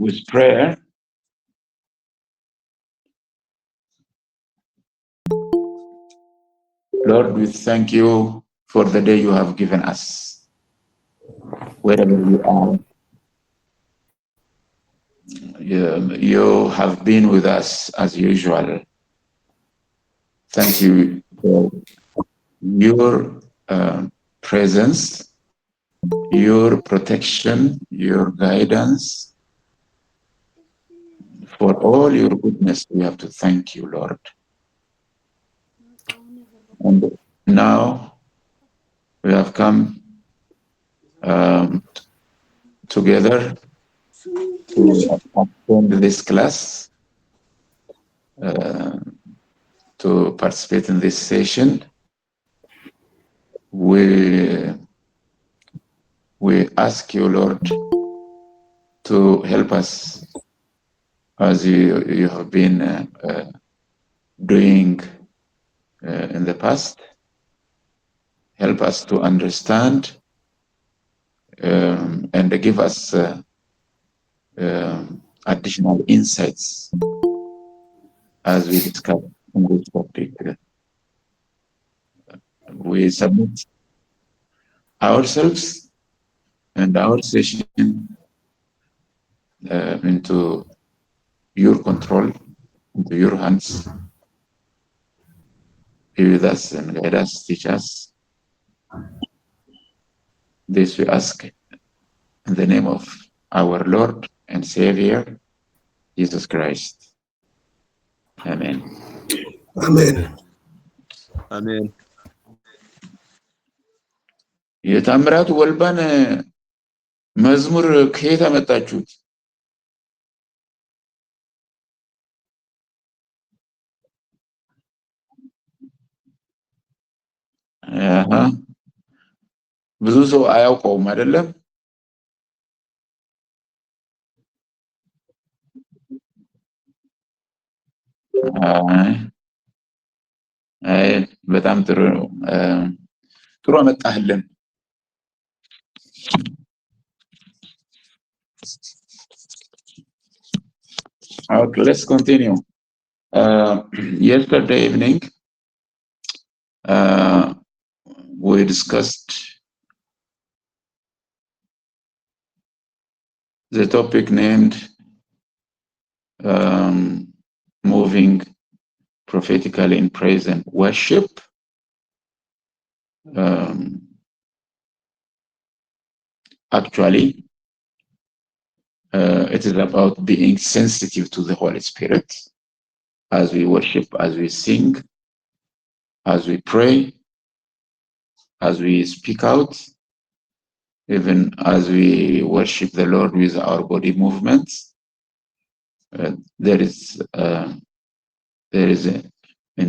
with prayer. Lord, we thank you for the day you have given us. Wherever we are, you have been with us as usual. Thank you for your presence, your protection, your guidance. For all your goodness, we have to thank you, Lord. And now we have come together to attend this class, to participate in this session. We ask you, Lord, to help us as you have been doing in the past. Help us to understand and give us additional insights as we discuss in this topic. We submit ourselves and our session into your control, into your hands. Be with us and guide us, teach us. This we ask in the name of our Lord and Savior, Jesus Christ. Amen. Amen. Amen. የታምራት ወልባን መዝሙር ከየት አመጣችሁት? ብዙ ሰው አያውቀውም አይደለም? አይ በጣም ጥሩ ነው። ጥሩ አመጣህልን። Okay, let's continue. Yesterday evening, we discussed the topic named moving prophetically in praise and worship. Actually, it is about being sensitive to the Holy Spirit as we worship, as we sing, as we pray, as we speak out, even as we worship the Lord with our body movements. There is a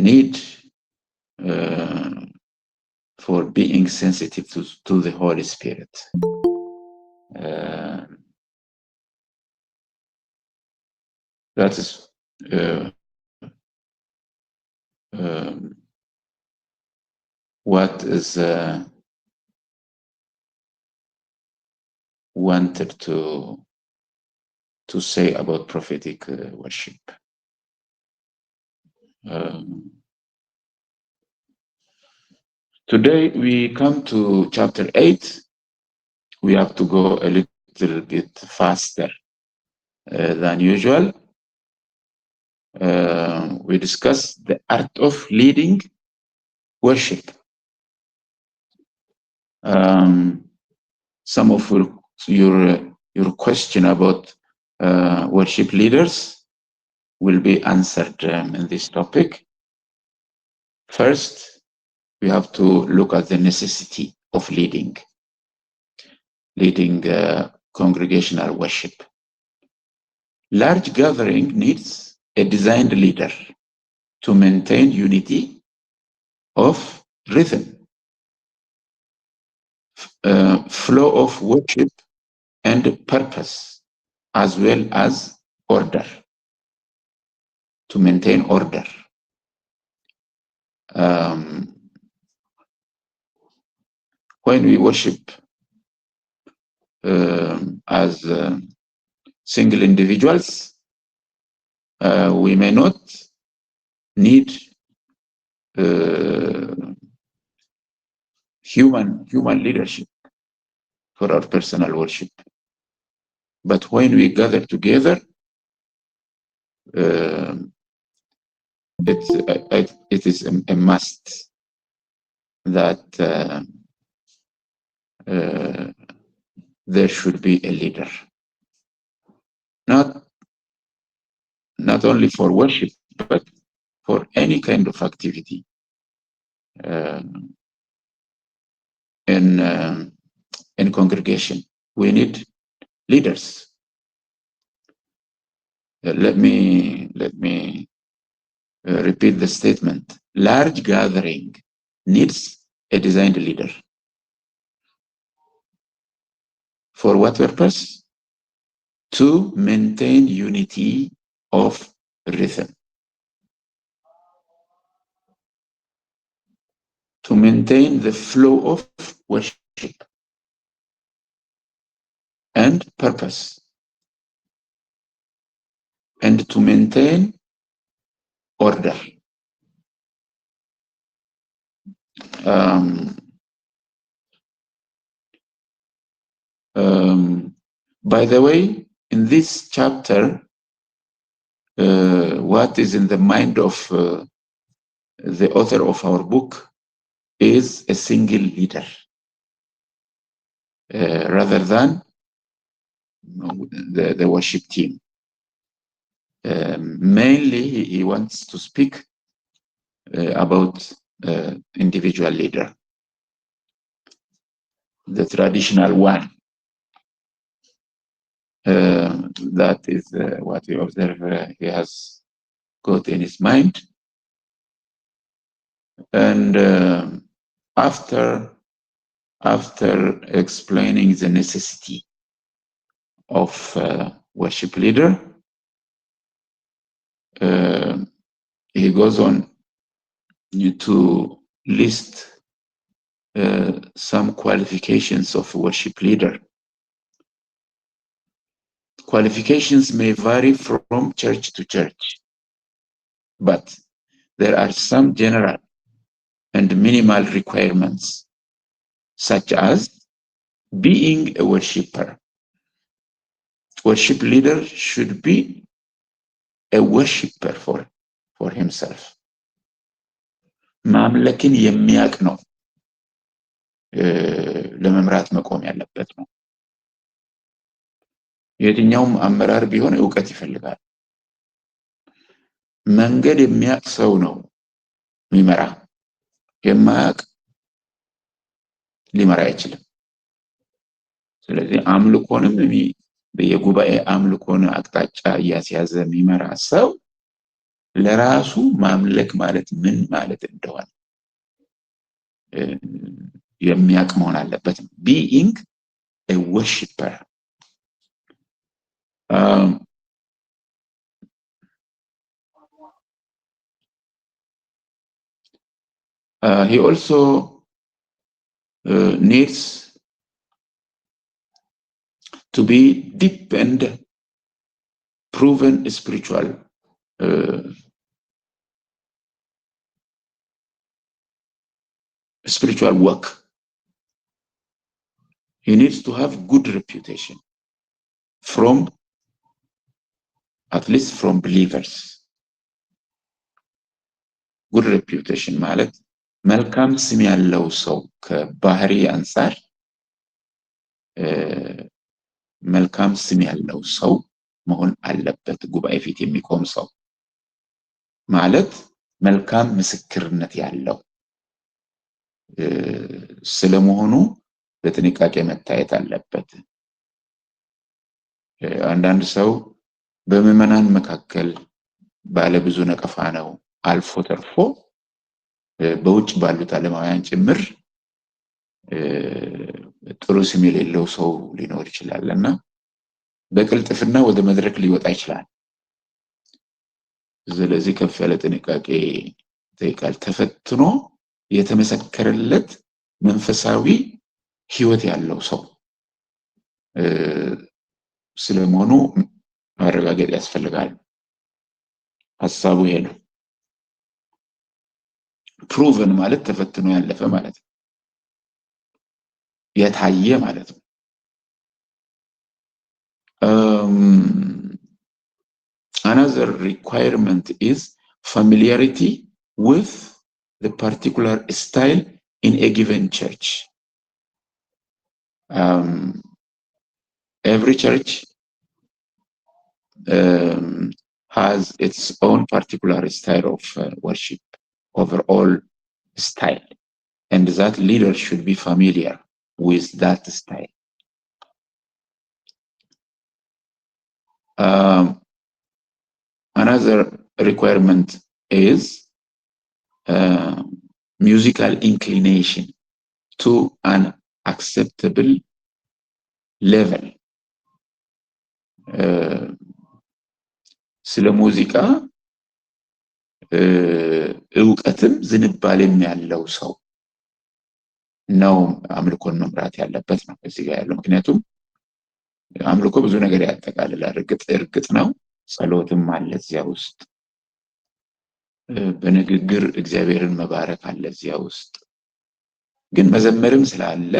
need for being sensitive to the Holy Spirit. That is what is wanted to say about prophetic worship. Today we come to chapter 8. We have to go a little bit faster than usual. We discuss the art of leading worship. Some of your question about worship leaders will be answered in this topic. First, we have to look at the necessity of leading congregational worship. Large gathering needs a designed leader to maintain unity of rhythm, flow of worship, and purpose, as well as order, to maintain order. When we worship as single individuals, we may not need human leadership for our personal worship. But when we gather together, it is a must that there should be a leader, not only for worship, but for any kind of activity in congregation. We need leaders. Let me repeat the statement. Large gathering needs a designed leader. For what purpose? To maintain unity of rhythm. To maintain the flow of worship and purpose. And to maintain order. By the way, in this chapter, what is in the mind of the author of our book is a single leader, rather than the worship team. Mainly, he wants to speak about individual leader, the traditional one. That is what you observe he has got in his mind. And after explaining the necessity of worship leader, he goes on to list some qualifications of a worship leader. Qualifications may vary from church to church, but there are some general and minimal requirements, such as being a worshiper. Worship leader should be a worshiper for himself. ማምለክን የሚያውቅ ነው ለመምራት መቆም ያለበት ነው። የትኛውም አመራር ቢሆን ዕውቀት ይፈልጋል። መንገድ የሚያውቅ ሰው ነው የሚመራ። የማያውቅ ሊመራ አይችልም። ስለዚህ አምልኮንም የጉባኤ አምልኮን አቅጣጫ እያስያዘ የሚመራ ሰው ለራሱ ማምለክ ማለት ምን ማለት እንደሆነ የሚያውቅ መሆን አለበት። being a worshiper. He also needs to be deep and proven spiritual work. He needs to have good reputation at least from believers. Good reputation ማለት መልካም ስም ያለው ሰው ከባህሪ አንፃር መልካም ስም ያለው ሰው መሆን አለበት። ጉባኤ ፊት የሚቆም ሰው ማለት መልካም ምስክርነት ያለው ስለመሆኑ በጥንቃቄ መታየት አለበት። አንዳንድ ሰው በምዕመናን መካከል ባለ ብዙ ነቀፋ ነው፣ አልፎ ተርፎ በውጭ ባሉት ዓለማውያን ጭምር ጥሩ ስም የሌለው ሰው ሊኖር ይችላልና በቅልጥፍና ወደ መድረክ ሊወጣ ይችላል። ስለዚህ ከፍ ያለ ጥንቃቄ ይጠይቃል። ተፈትኖ የተመሰከረለት መንፈሳዊ ህይወት ያለው ሰው ስለመሆኑ ማረጋገጥ ያስፈልጋል። ሐሳቡ ይሄ ነው። ፕሩቨን ማለት ተፈትኖ ያለፈ ማለት ነው። የታየ ማለት ነው። Another requirement is familiarity with the particular style in a given church. Every church has its own particular style of worship, overall style, and that leader should be familiar with that style. Another requirement is musical inclination to an acceptable level. ስለ ሙዚቃ እውቀትም ዝንባሌም ያለው ሰው ነው አምልኮን መምራት ያለበት ነው እዚህ ጋር ያለው። ምክንያቱም አምልኮ ብዙ ነገር ያጠቃልላል። እርግጥ ነው ጸሎትም አለ እዚያ ውስጥ፣ በንግግር እግዚአብሔርን መባረክ አለ እዚያ ውስጥ። ግን መዘመርም ስላለ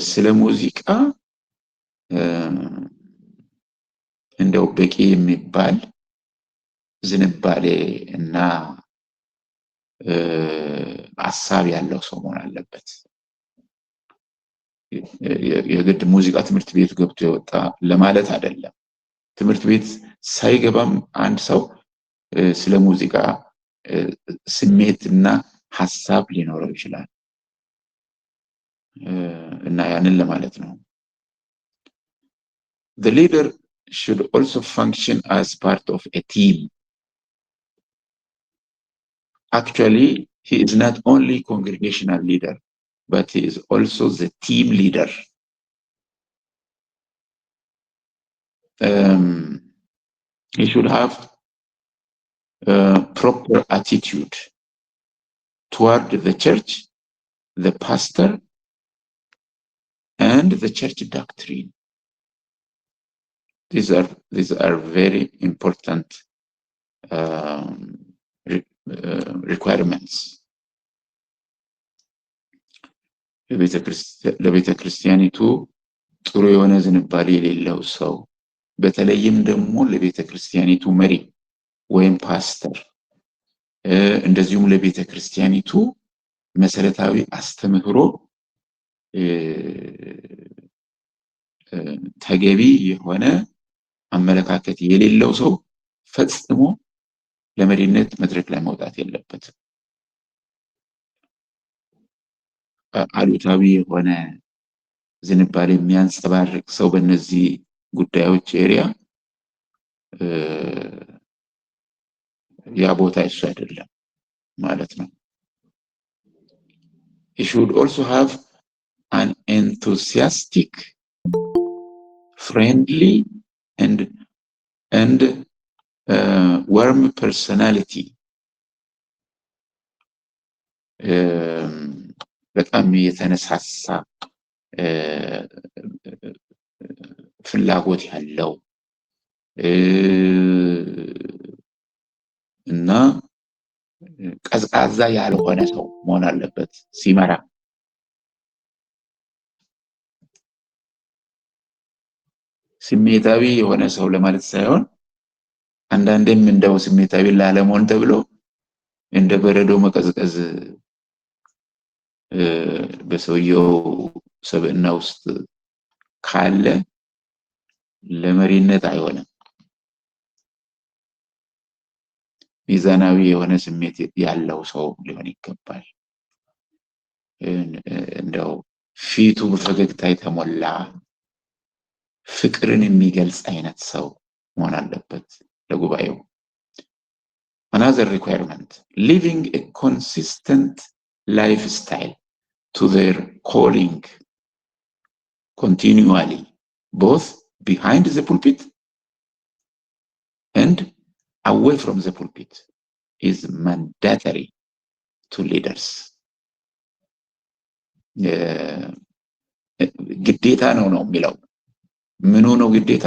ስለ ሙዚቃ እንደው በቂ የሚባል ዝንባሌ እና ሐሳብ ያለው ሰው መሆን አለበት። የግድ ሙዚቃ ትምህርት ቤት ገብቶ የወጣ ለማለት አይደለም። ትምህርት ቤት ሳይገባም አንድ ሰው ስለ ሙዚቃ ስሜትና ሐሳብ ሊኖረው ይችላል እና ያንን ለማለት ነው። The leader should also function as part of a team. Actually, he is not only congregational leader, but he is also the team leader. He should have proper attitude toward the church, the pastor, and the church doctrine. These are very important requirements. ለቤተ ክርስቲያኒቱ ጥሩ የሆነ ዝንባሌ የሌለው ሰው፣ በተለይም ደግሞ ለቤተ ክርስቲያኒቱ መሪ ወይም ፓስተር፣ እንደዚሁም ለቤተ ክርስቲያኒቱ መሰረታዊ አስተምህሮ ተገቢ የሆነ አመለካከት የሌለው ሰው ፈጽሞ ለመሪነት መድረክ ላይ መውጣት የለበትም። አሉታዊ የሆነ ዝንባሌ የሚያንጸባርቅ ሰው በእነዚህ ጉዳዮች ኤሪያ ያ ቦታ እሱ አይደለም ማለት ነው። He should also have an enthusiastic, friendly, and warm personality. በጣም የተነሳሳ ፍላጎት ያለው እና ቀዝቃዛ ያልሆነ ሰው መሆን አለበት ሲመራ። ስሜታዊ የሆነ ሰው ለማለት ሳይሆን አንዳንዴም እንደው ስሜታዊ ላለመሆን ተብሎ እንደ በረዶ መቀዝቀዝ በሰውየው ሰብዕና ውስጥ ካለ ለመሪነት አይሆንም። ሚዛናዊ የሆነ ስሜት ያለው ሰው ሊሆን ይገባል። እንደው ፊቱ በፈገግታ የተሞላ ፍቅርን የሚገልጽ አይነት ሰው መሆን አለበት ለጉባኤው። Another requirement, living a consistent lifestyle to their calling continually, both behind the pulpit and away from the pulpit, is mandatory to leaders. ግዴታ ነው የሚለው። ምኑ ነው ግዴታ?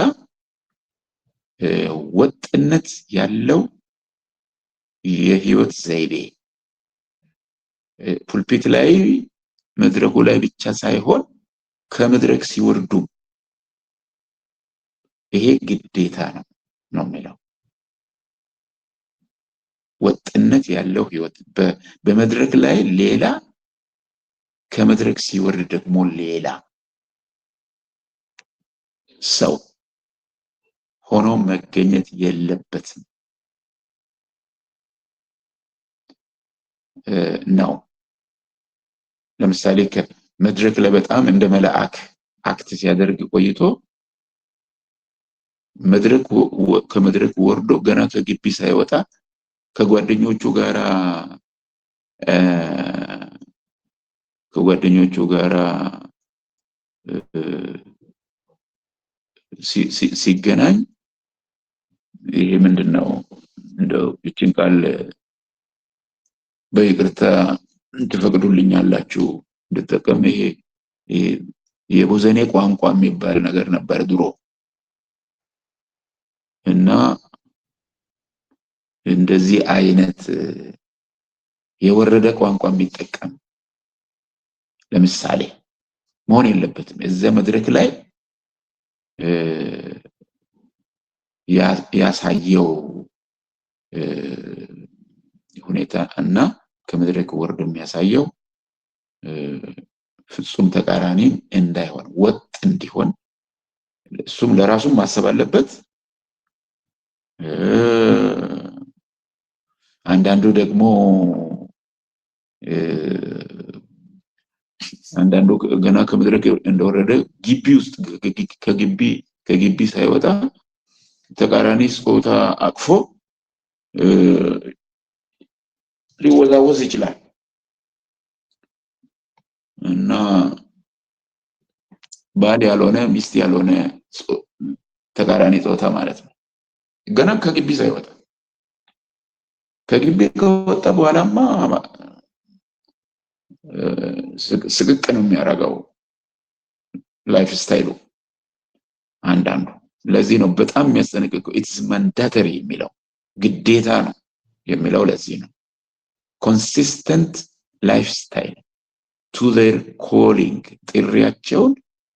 ወጥነት ያለው የህይወት ዘይቤ ፑልፒት ላይ መድረኩ ላይ ብቻ ሳይሆን ከመድረክ ሲወርዱ ይሄ ግዴታ ነው የሚለው። ወጥነት ያለው ህይወት በመድረክ ላይ ሌላ፣ ከመድረክ ሲወርድ ደግሞ ሌላ ሰው ሆኖ መገኘት የለበትም ነው። ለምሳሌ ከመድረክ ላይ በጣም እንደ መልአክ አክት ሲያደርግ ቆይቶ ከመድረክ ወርዶ ገና ከግቢ ሳይወጣ ከጓደኞቹ ጋራ ሲገናኝ ይሄ ምንድነው እንደው እቺን ቃል በይቅርታ ትፈቅዱልኛላችሁ እንድጠቀም፣ ይሄ የቦዘኔ ቋንቋ የሚባል ነገር ነበር ድሮ እና እንደዚህ አይነት የወረደ ቋንቋ የሚጠቀም ለምሳሌ መሆን የለበትም። እዛ መድረክ ላይ ያሳየው ሁኔታ እና ከመድረክ ወርዶ የሚያሳየው ፍጹም ተቃራኒ እንዳይሆን ወጥ እንዲሆን እሱም ለራሱ ማሰብ አለበት። አንዳንዱ ደግሞ ገና ከመድረክ እንደወረደ ግቢ ውስጥ ከግቢ ሳይወጣ ተቃራኒ ጾታ አቅፎ ሊወዛወዝ ይችላል እና ባል ያልሆነ ሚስት ያልሆነ ተቃራኒ ጾታ ማለት ነው። ገና ከግቢ ሳይወጣ፣ ከግቢ ከወጣ በኋላማ ስቅቅ ነው የሚያደርገው ላይፍ ስታይሉ አንዳንዱ። ለዚህ ነው በጣም የሚያስጠነቅቀው ኢትስ ማንዳተሪ የሚለው ግዴታ ነው የሚለው ለዚህ ነው። ኮንሲስተንት ላይፍ ስታይል ቱ ዜር ኮሊንግ፣ ጥሪያቸውን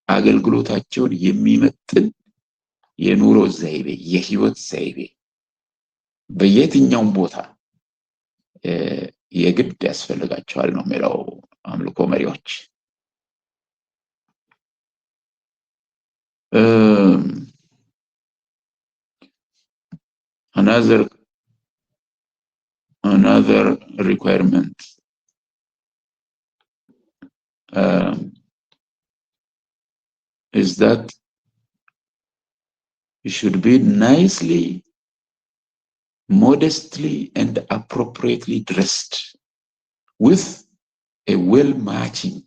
አገልግሎታቸውን የሚመጥን የኑሮ ዘይቤ የህይወት ዘይቤ በየትኛውም ቦታ የግድ ያስፈልጋቸዋል ነው የሚለው አምልኮ መሪዎች። another requirement is that you should be nicely, modestly and appropriately dressed with a well-matching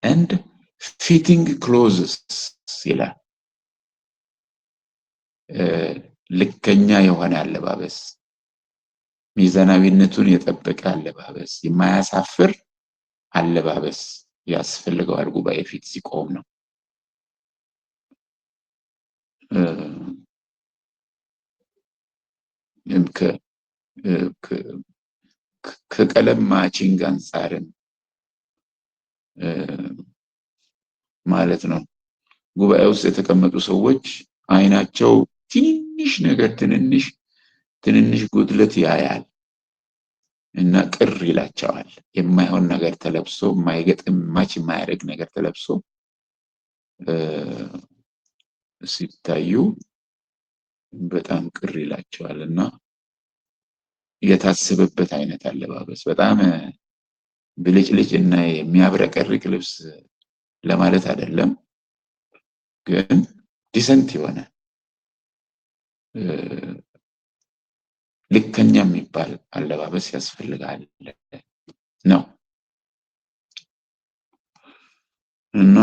and fitting clothes ይላል። ልከኛ የሆነ አለባበስ፣ ሚዛናዊነቱን የጠበቀ አለባበስ፣ የማያሳፍር አለባበስ ያስፈልገዋል ጉባኤ ፊት ሲቆም ነው። ከቀለም ማቺንግ አንፃርም ማለት ነው። ጉባኤ ውስጥ የተቀመጡ ሰዎች አይናቸው ትንሽ ነገር ትንንሽ ጉድለት ያያል እና ቅር ይላቸዋል። የማይሆን ነገር ተለብሶ የማይገጥም ማች የማያደርግ ነገር ተለብሶ ሲታዩ በጣም ቅር ይላቸዋል እና የታሰበበት አይነት አለባበስ በጣም ብልጭልጭ እና የሚያብረቀርቅ ልብስ ለማለት አይደለም፣ ግን ዲሰንት የሆነ ልከኛ የሚባል አለባበስ ያስፈልጋል ነው እና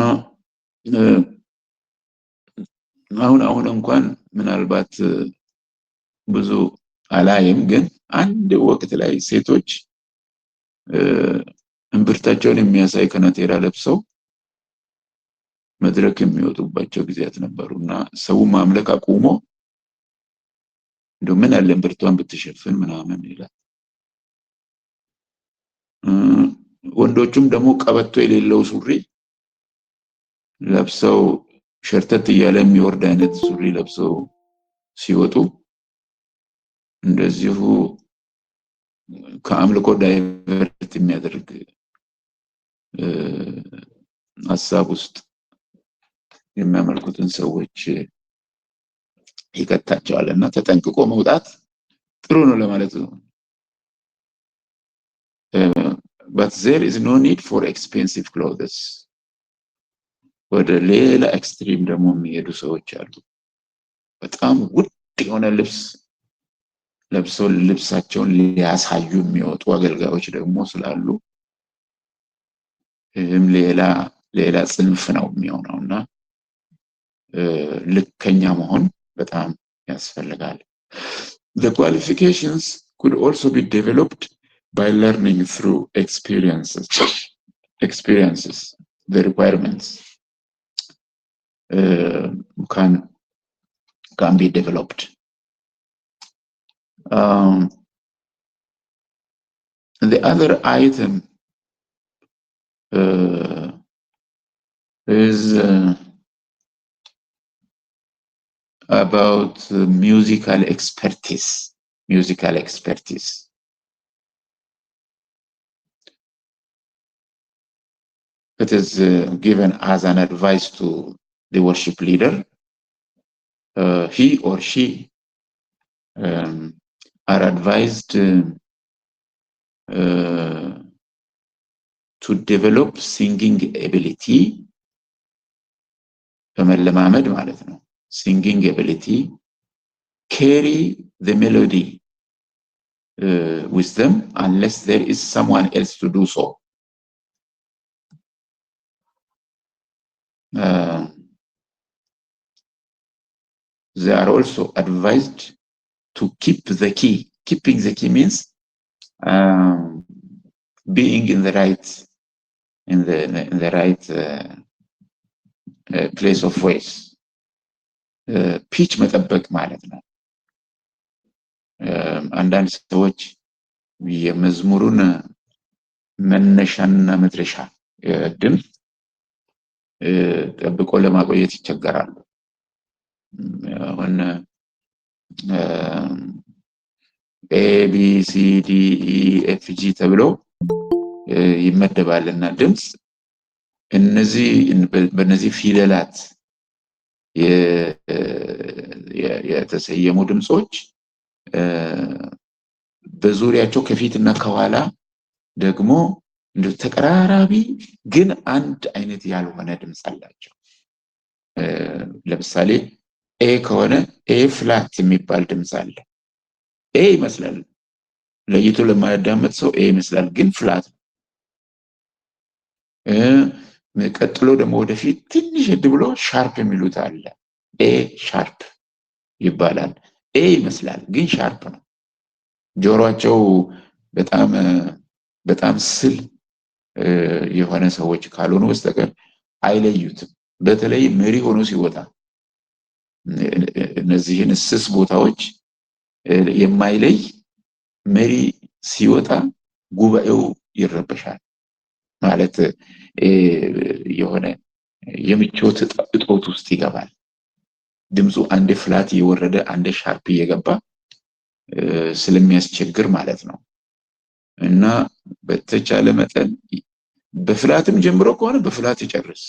አሁን እንኳን ምናልባት ብዙ አላይም፣ ግን አንድ ወቅት ላይ ሴቶች እምብርታቸውን የሚያሳይ ከነቴራ ለብሰው መድረክ የሚወጡባቸው ጊዜያት ነበሩና ሰው ማምለክ አቁሞ እንደው ምን አለ ብርቷን ብትሸፍን ምናምን ይላል። ወንዶቹም ደግሞ ቀበቶ የሌለው ሱሪ ለብሰው ሸርተት እያለ የሚወርድ አይነት ሱሪ ለብሰው ሲወጡ እንደዚሁ ከአምልኮ ዳይቨርት የሚያደርግ ሀሳብ ውስጥ የሚያመልኩትን ሰዎች ይከታቸዋል እና ተጠንቅቆ መውጣት ጥሩ ነው ለማለት ነው። but there is no need for expensive clothes. ወደ ሌላ ኤክስትሪም ደግሞ የሚሄዱ ሰዎች አሉ። በጣም ውድ የሆነ ልብስ ለብሰው ልብሳቸውን ሊያሳዩ የሚወጡ አገልጋዮች ደግሞ ስላሉ ይህም ሌላ ጽንፍ ነው የሚሆነውና ልከኛ መሆን በጣም ያስፈልጋል። The qualifications could also be developed by learning through experiences. The requirements can be developed. The other item is about musical expertise. It is given as an advice to the worship leader. He or she are advised to develop singing ability. በመለማመድ ማለት ነው። Singing ability, carry the melody with them unless there is someone else to do so. They are also advised to keep the key. Keeping the key means being in the right place of voice. ፒች መጠበቅ ማለት ነው። አንዳንድ ሰዎች የመዝሙሩን መነሻና መድረሻ ድምፅ ጠብቆ ለማቆየት ይቸገራሉ። አሁን ኤ ቢ ሲ ዲ ኢ ኤፍ ጂ ተብሎ ይመደባልና ድምፅ በእነዚህ ፊደላት የተሰየሙ ድምጾች በዙሪያቸው ከፊትና ከኋላ ደግሞ ተቀራራቢ ግን አንድ አይነት ያልሆነ ድምጽ አላቸው። ለምሳሌ ኤ ከሆነ ኤ ፍላት የሚባል ድምጽ አለ። ኤ ይመስላል ለይቶ ለማያዳምጥ ሰው ኤ ይመስላል ግን ፍላት ነው። ቀጥሎ ደግሞ ወደፊት ትንሽ ብሎ ሻርፕ የሚሉት አለ። ኤ ሻርፕ ይባላል። ኤ ይመስላል ግን ሻርፕ ነው። ጆሮአቸው በጣም ስል የሆነ ሰዎች ካልሆኑ በስተቀር አይለዩትም። በተለይ መሪ ሆኖ ሲወጣ እነዚህን ስስ ቦታዎች የማይለይ መሪ ሲወጣ ጉባኤው ይረበሻል። ማለት የሆነ የምቾት እጦት ውስጥ ይገባል። ድምፁ አንዴ ፍላት እየወረደ አንዴ ሻርፕ እየገባ ስለሚያስቸግር ማለት ነው። እና በተቻለ መጠን በፍላትም ጀምሮ ከሆነ በፍላት ይጨርስ።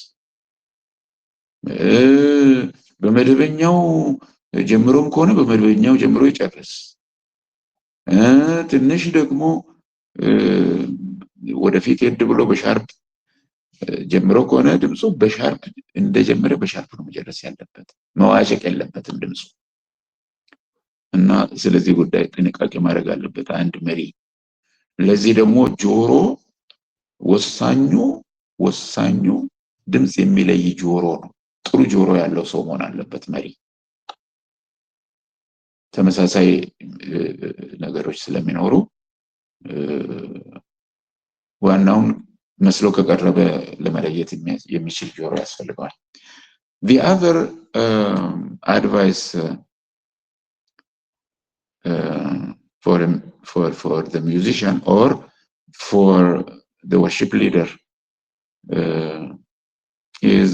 በመደበኛው ጀምሮም ከሆነ በመደበኛው ጀምሮ ይጨርስ። ትንሽ ደግሞ ወደፊት ሄድ ብሎ በሻርፕ ጀምሮ ከሆነ ድምፁ በሻርፕ እንደጀመረ በሻርፕ ነው መጨረስ ያለበት። መዋዠቅ የለበትም ድምፁ። እና ስለዚህ ጉዳይ ጥንቃቄ ማድረግ አለበት አንድ መሪ። ለዚህ ደግሞ ጆሮ ወሳኙ ድምጽ የሚለይ ጆሮ ነው። ጥሩ ጆሮ ያለው ሰው መሆን አለበት መሪ። ተመሳሳይ ነገሮች ስለሚኖሩ ዋናውን መስሎ ከቀረበ ለመለየት የሚችል ጆሮ ያስፈልጋል። The other advice for the musician or for the worship leader is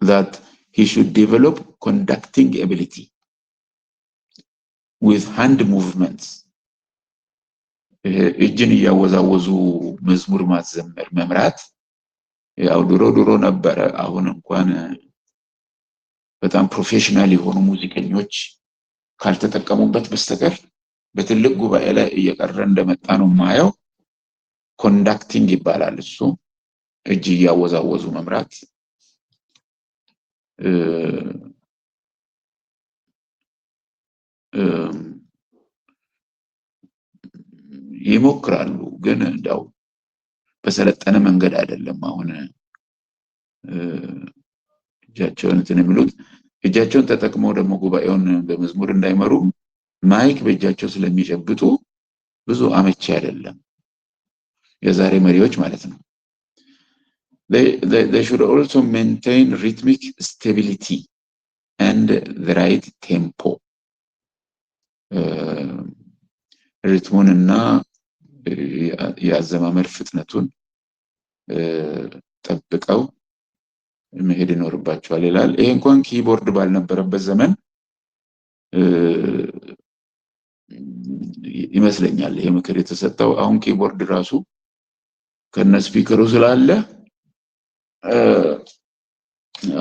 that he should develop conducting ability with hand movements. እጅን እያወዛወዙ መዝሙር ማዘመር መምራት ያው ድሮ ነበረ። አሁን እንኳን በጣም ፕሮፌሽናል የሆኑ ሙዚቀኞች ካልተጠቀሙበት በስተቀር በትልቅ ጉባኤ ላይ እየቀረ እንደመጣ ነው ማየው። ኮንዳክቲንግ ይባላል እሱ፣ እጅ እያወዛወዙ መምራት። ይሞክራሉ ግን እንዳው በሰለጠነ መንገድ አይደለም። አሁን እጃቸውን እንትን የሚሉት እጃቸውን ተጠቅመው ደግሞ ጉባኤውን በመዝሙር እንዳይመሩ ማይክ በእጃቸው ስለሚጨብጡ ብዙ አመቺ አይደለም የዛሬ መሪዎች ማለት ነው። They should also maintain rhythmic stability and the right tempo. ሪትሙንና የአዘማመር ፍጥነቱን ጠብቀው መሄድ ይኖርባቸዋል ይላል። ይሄ እንኳን ኪቦርድ ባልነበረበት ዘመን ይመስለኛል ይሄ ምክር የተሰጠው። አሁን ኪቦርድ ራሱ ከነ ስፒከሩ ስላለ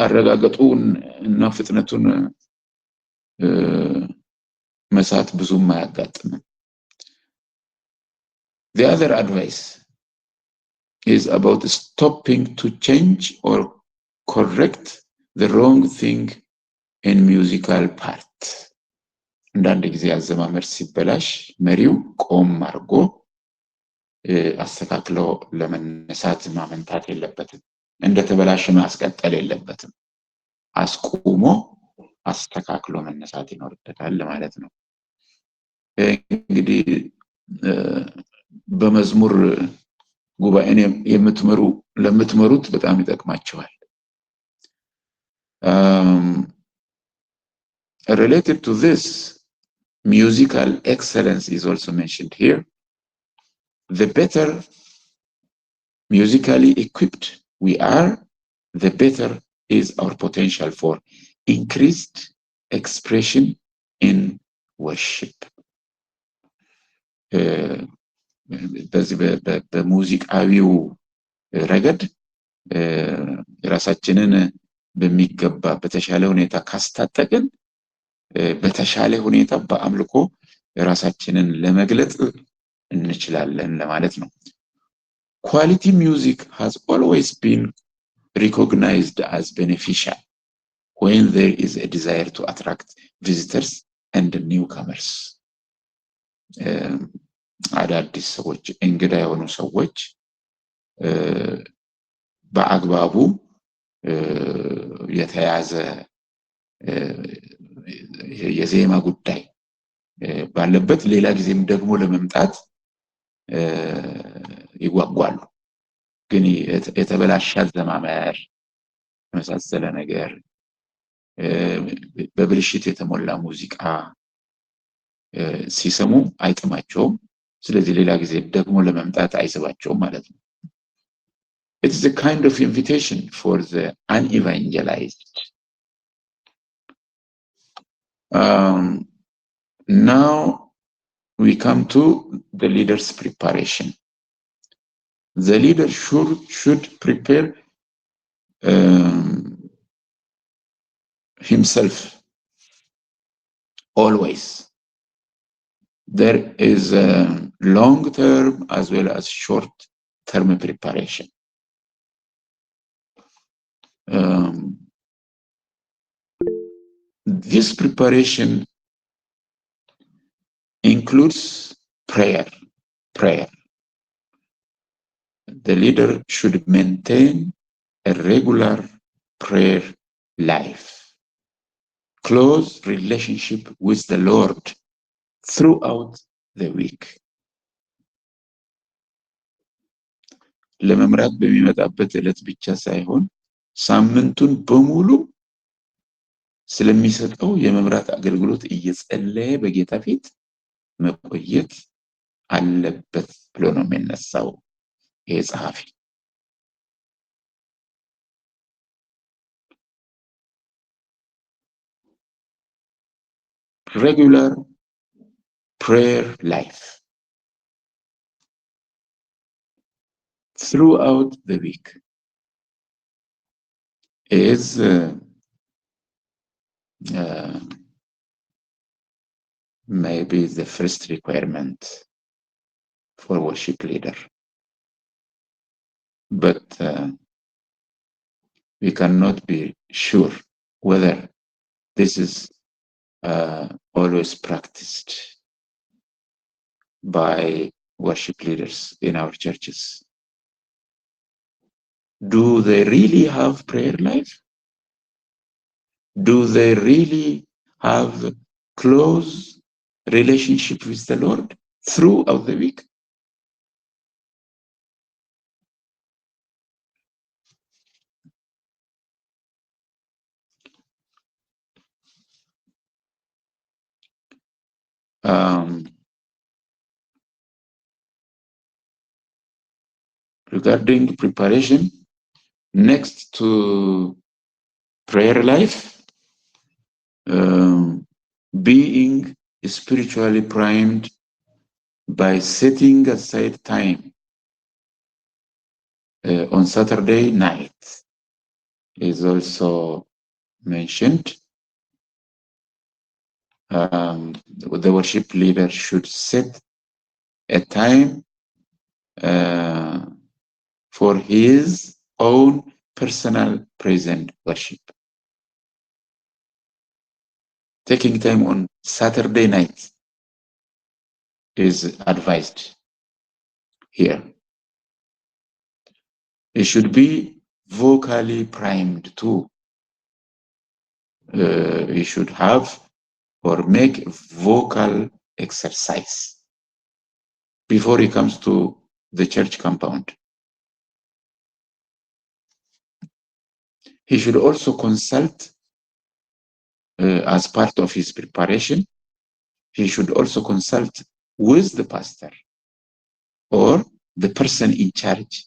አረጋገጡን እና ፍጥነቱን መሳት ብዙም አያጋጥምም። The other advice is about stopping to change or correct the wrong thing in musical part. አንዳንድ ጊዜ አዘማመር ሲበላሽ መሪው ቆም አድርጎ አስተካክሎ ለመነሳት ማመንታት የለበትም። እንደተበላሸ ማስቀጠል የለበትም። አስቆሞ አስተካክሎ መነሳት ይኖርበታል ማለት ነው። እንግዲህ በመዝሙር ጉባኤን ለምትመሩት በጣም ይጠቅማቸዋል። Related to this, musical excellence is also mentioned here. The better musically equipped we are, the better is our potential for increased expression in worship. በዚህ በሙዚቃዊው ረገድ ራሳችንን በሚገባ በተሻለ ሁኔታ ካስታጠቅን በተሻለ ሁኔታ በአምልኮ ራሳችንን ለመግለጽ እንችላለን ለማለት ነው። Quality music has always been recognized as beneficial when there is a desire to attract visitors and newcomers. አዳዲስ ሰዎች እንግዳ የሆኑ ሰዎች በአግባቡ የተያዘ የዜማ ጉዳይ ባለበት ሌላ ጊዜም ደግሞ ለመምጣት ይጓጓሉ። ግን የተበላሸ አዘማመር መሳሰለ ነገር በብልሽት የተሞላ ሙዚቃ ሲሰሙ አይጥማቸውም። ስለዚህ ሌላ ጊዜ ደግሞ ለመምጣት አይስባቸውም ማለት ነው። It is a kind of invitation for the unevangelized. Now we come to the leader's preparation. The leader should prepare himself always. There is a long-term as well as short-term preparation. This preparation includes prayer. The leader should maintain a regular prayer life, close relationship with the Lord throughout the week. ለመምራት በሚመጣበት ዕለት ብቻ ሳይሆን ሳምንቱን በሙሉ ስለሚሰጠው የመምራት አገልግሎት እየጸለየ በጌታ ፊት መቆየት አለበት ብሎ ነው የሚነሳው ይሄ ጸሐፊ። regular prayer life throughout the week is maybe the first requirement for worship leader, but we cannot be sure whether this is always practiced by worship leaders in our churches. Do they really have prayer life? Do they really have close relationship with the Lord throughout the week? Regarding preparation, next to prayer life, being spiritually primed by setting aside time on Saturday night is also mentioned. The worship leader should set a time for his own personal present worship. Taking time on Saturday night is advised here. It should be vocally primed too. You should have or make vocal exercise before he comes to the church compound. He should also consult as part of his preparation. He should also consult with the pastor or the person in charge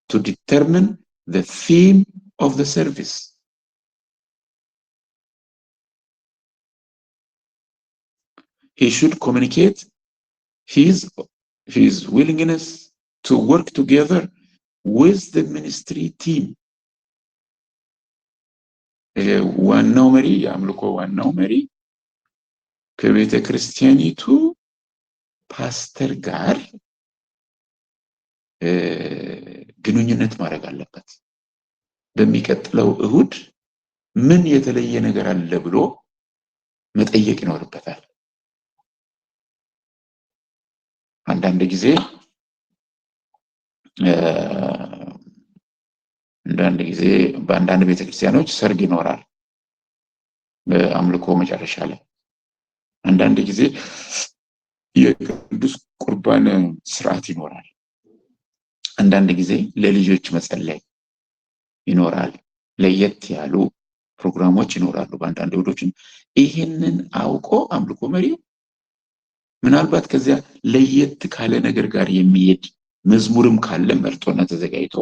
to determine the theme of the service. He should communicate his willingness to work together with the ministry team. ዋናው መሪ የአምልኮ ዋናው መሪ ከቤተ ክርስቲያኒቱ ፓስተር ጋር ግንኙነት ማድረግ አለበት። በሚቀጥለው እሁድ ምን የተለየ ነገር አለ ብሎ መጠየቅ ይኖርበታል። አንዳንድ ጊዜ በአንዳንድ ቤተክርስቲያኖች ሰርግ ይኖራል በአምልኮ መጨረሻ ላይ። አንዳንድ ጊዜ የቅዱስ ቁርባን ስርዓት ይኖራል። አንዳንድ ጊዜ ለልጆች መጸለይ ይኖራል። ለየት ያሉ ፕሮግራሞች ይኖራሉ በአንዳንድ እሁዶች። ይሄንን አውቆ አምልኮ መሪው ምናልባት ከዚያ ለየት ካለ ነገር ጋር የሚሄድ መዝሙርም ካለ መርጦና ተዘጋጅቶ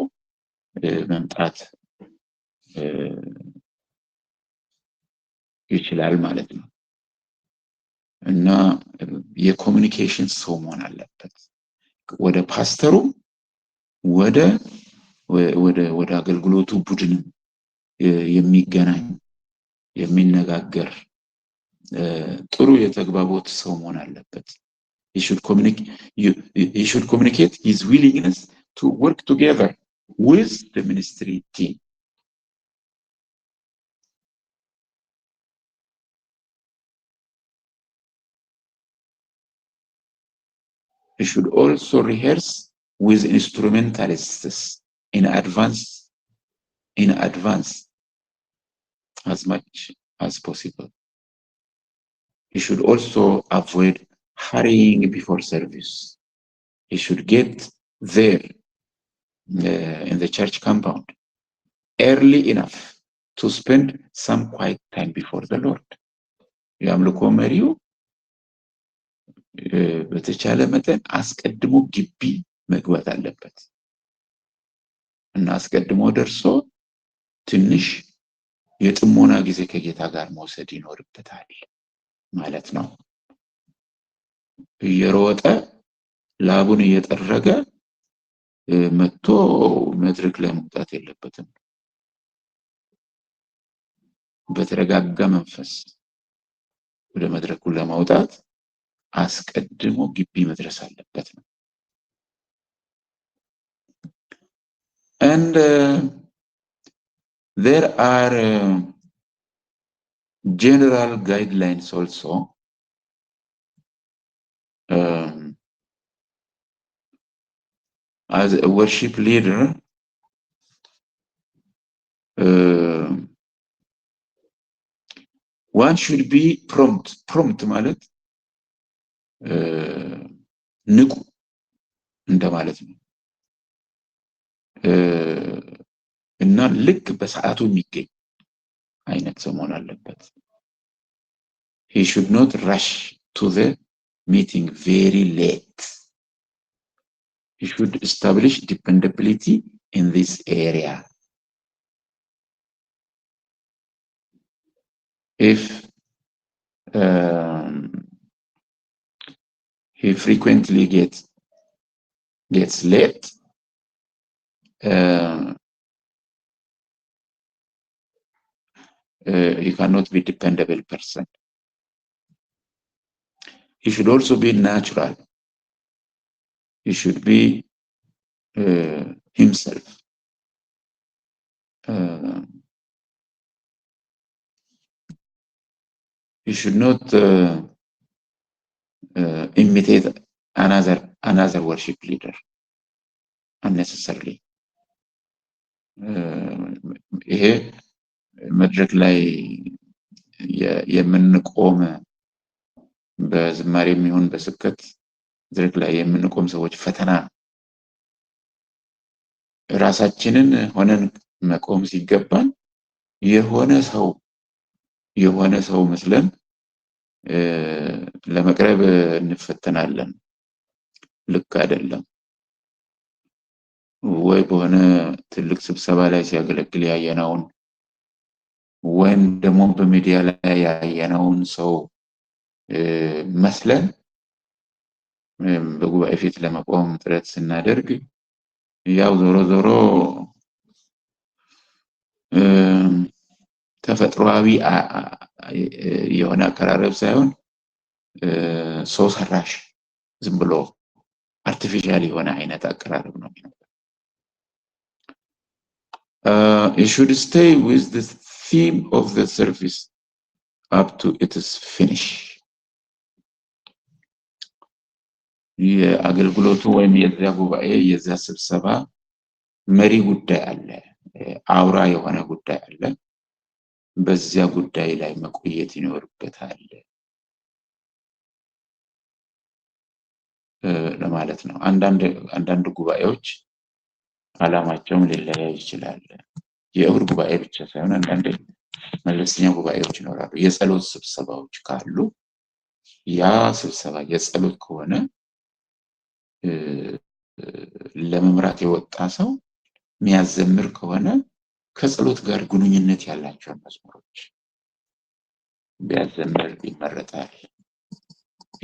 መምጣት ይችላል ማለት ነው። እና የኮሙኒኬሽን ሰው መሆን አለበት። ወደ ፓስተሩም ወደ አገልግሎቱ ቡድን የሚገናኝ የሚነጋገር ጥሩ የተግባቦት ሰው መሆን አለበት። he should communicate his willingness to work together with the ministry team. He should also rehearse with instrumentalists in advance as much as possible. He should also avoid hurrying before service. He should get there in the church compound early enough to spend some quiet time before the Lord. የአምልኮ መሪው በተቻለ መጠን አስቀድሞ ግቢ መግባት አለበት እና አስቀድሞ ደርሶ ትንሽ የጥሞና ጊዜ ከጌታ ጋር መውሰድ ይኖርበታል ማለት ነው። እየሮጠ ላቡን እየጠረገ መጥቶ መድረክ ላይ መውጣት የለበትም። በተረጋጋ መንፈስ ወደ መድረኩ ለማውጣት አስቀድሞ ግቢ መድረስ አለበት ነው። And there are general guidelines also as a worship leader. One should be prompt ማለት ንቁ እንደማለት ነው እና ልክ በሰዓቱ የሚገኝ አይነት ሰው መሆን አለበት። He should not rush to the meeting very late. He should establish dependability in this area. If he frequently gets late, he cannot be a dependable person. He should also be natural. He should be himself. He should not imitate another worship leader unnecessarily. ይሄ መድረክ ላይ የምንቆም በዝማሬ የሚሆን በስብከት መድረክ ላይ የምንቆም ሰዎች ፈተና ራሳችንን ሆነን መቆም ሲገባን የሆነ ሰው መስለን ለመቅረብ እንፈተናለን። ልክ አይደለም። ወይ በሆነ ትልቅ ስብሰባ ላይ ሲያገለግል ያየነውን ወይም ደግሞ በሚዲያ ላይ ያየነውን ሰው መስለን በጉባኤ ፊት ለመቆም ጥረት ስናደርግ ያው ዞሮ ተፈጥሯዊ የሆነ አቀራረብ ሳይሆን ሰው ሰራሽ ዝም ብሎ አርቲፊሻል የሆነ አይነት አቀራረብ ነው የሚሆነው። You should stay with the theme of the service up to its finish. የአገልግሎቱ ወይም የዚያ ጉባኤ የዚያ ስብሰባ መሪ ጉዳይ አለ፣ አውራ የሆነ ጉዳይ አለ። በዚያ ጉዳይ ላይ መቆየት ይኖርበታል ለማለት ነው። አንዳንድ ጉባኤዎች ዓላማቸውም ሊለያይ ይችላል። የእሁድ ጉባኤ ብቻ ሳይሆን አንዳንድ መለስተኛ ጉባኤዎች ይኖራሉ። የጸሎት ስብሰባዎች ካሉ ያ ስብሰባ የጸሎት ከሆነ ለመምራት የወጣ ሰው የሚያዘምር ከሆነ ከጸሎት ጋር ግንኙነት ያላቸውን መዝሙሮች ቢያዘምር ይመረጣል።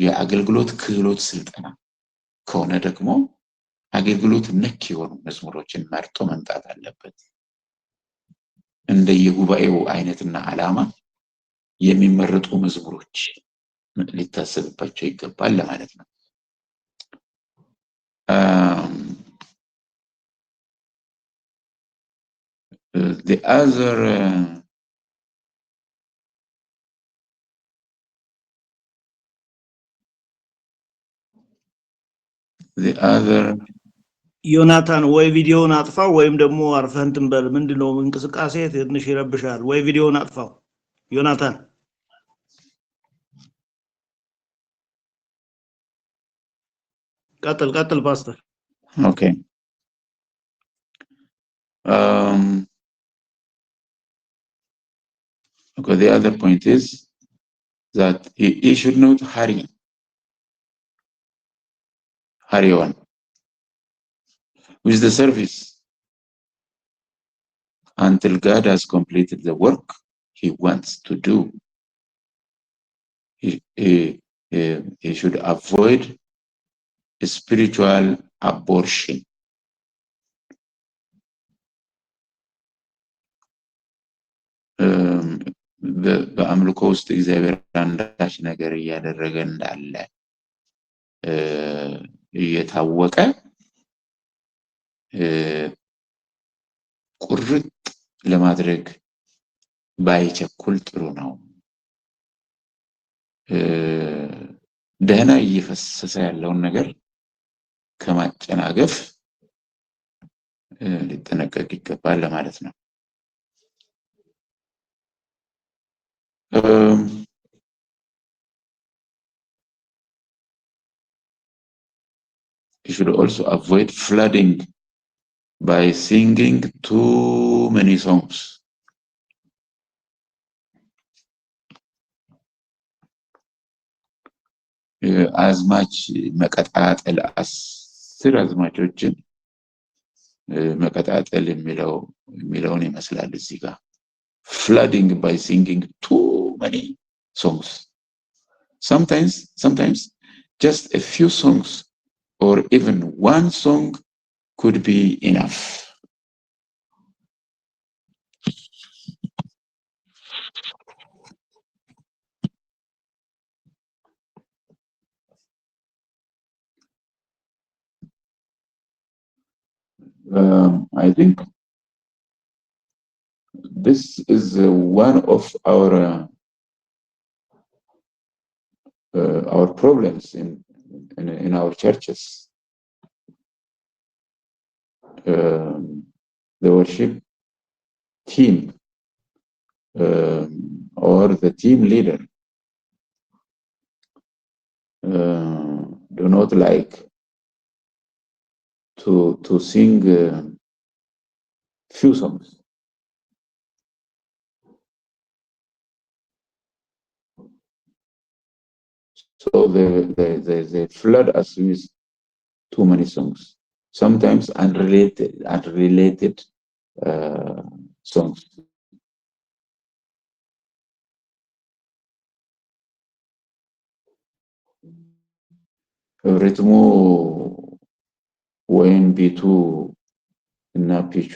የአገልግሎት ክህሎት ስልጠና ከሆነ ደግሞ አገልግሎት ነክ የሆኑ መዝሙሮችን መርጦ መምጣት አለበት። እንደየጉባኤው አይነትና ዓላማ የሚመረጡ መዝሙሮች ሊታሰብባቸው ይገባል ለማለት ነው። The other ዮናታን ወይ ቪዲዮውን አጥፋው ወይም ደግሞ አርፈህ እንትን በል። ምንድነው እንቅስቃሴ ትንሽ ይረብሻል። ወይ ቪዲዮውን አጥፋው ዮናታን። ቀጥል ፓስተር። ኦኬ Because the other point is that he should not hurry on with the service until God has completed the work he wants to do. He should avoid a spiritual abortion. በአምልኮ ውስጥ እግዚአብሔር አንዳች ነገር እያደረገ እንዳለ እየታወቀ ቁርጥ ለማድረግ ባይቸኩል ጥሩ ነው። ደህና እየፈሰሰ ያለውን ነገር ከማጨናገፍ ሊጠነቀቅ ይገባል ለማለት ነው። You should also avoid flooding by singing too many songs. አዝማች መቀጣጠል 10 አዝማቾችን መቀጣጠል የሚለውን ይመስላል እዚህ ጋር flooding by singing too many songs. Sometimes just a few songs or even one song could be enough. I think this is one of our problems in our churches. The worship team or the team leader do not like to sing few songs. So they flood us with too many songs, sometimes unrelated songs. ሪትሙ ወይም ቢቱ እና ፒቹ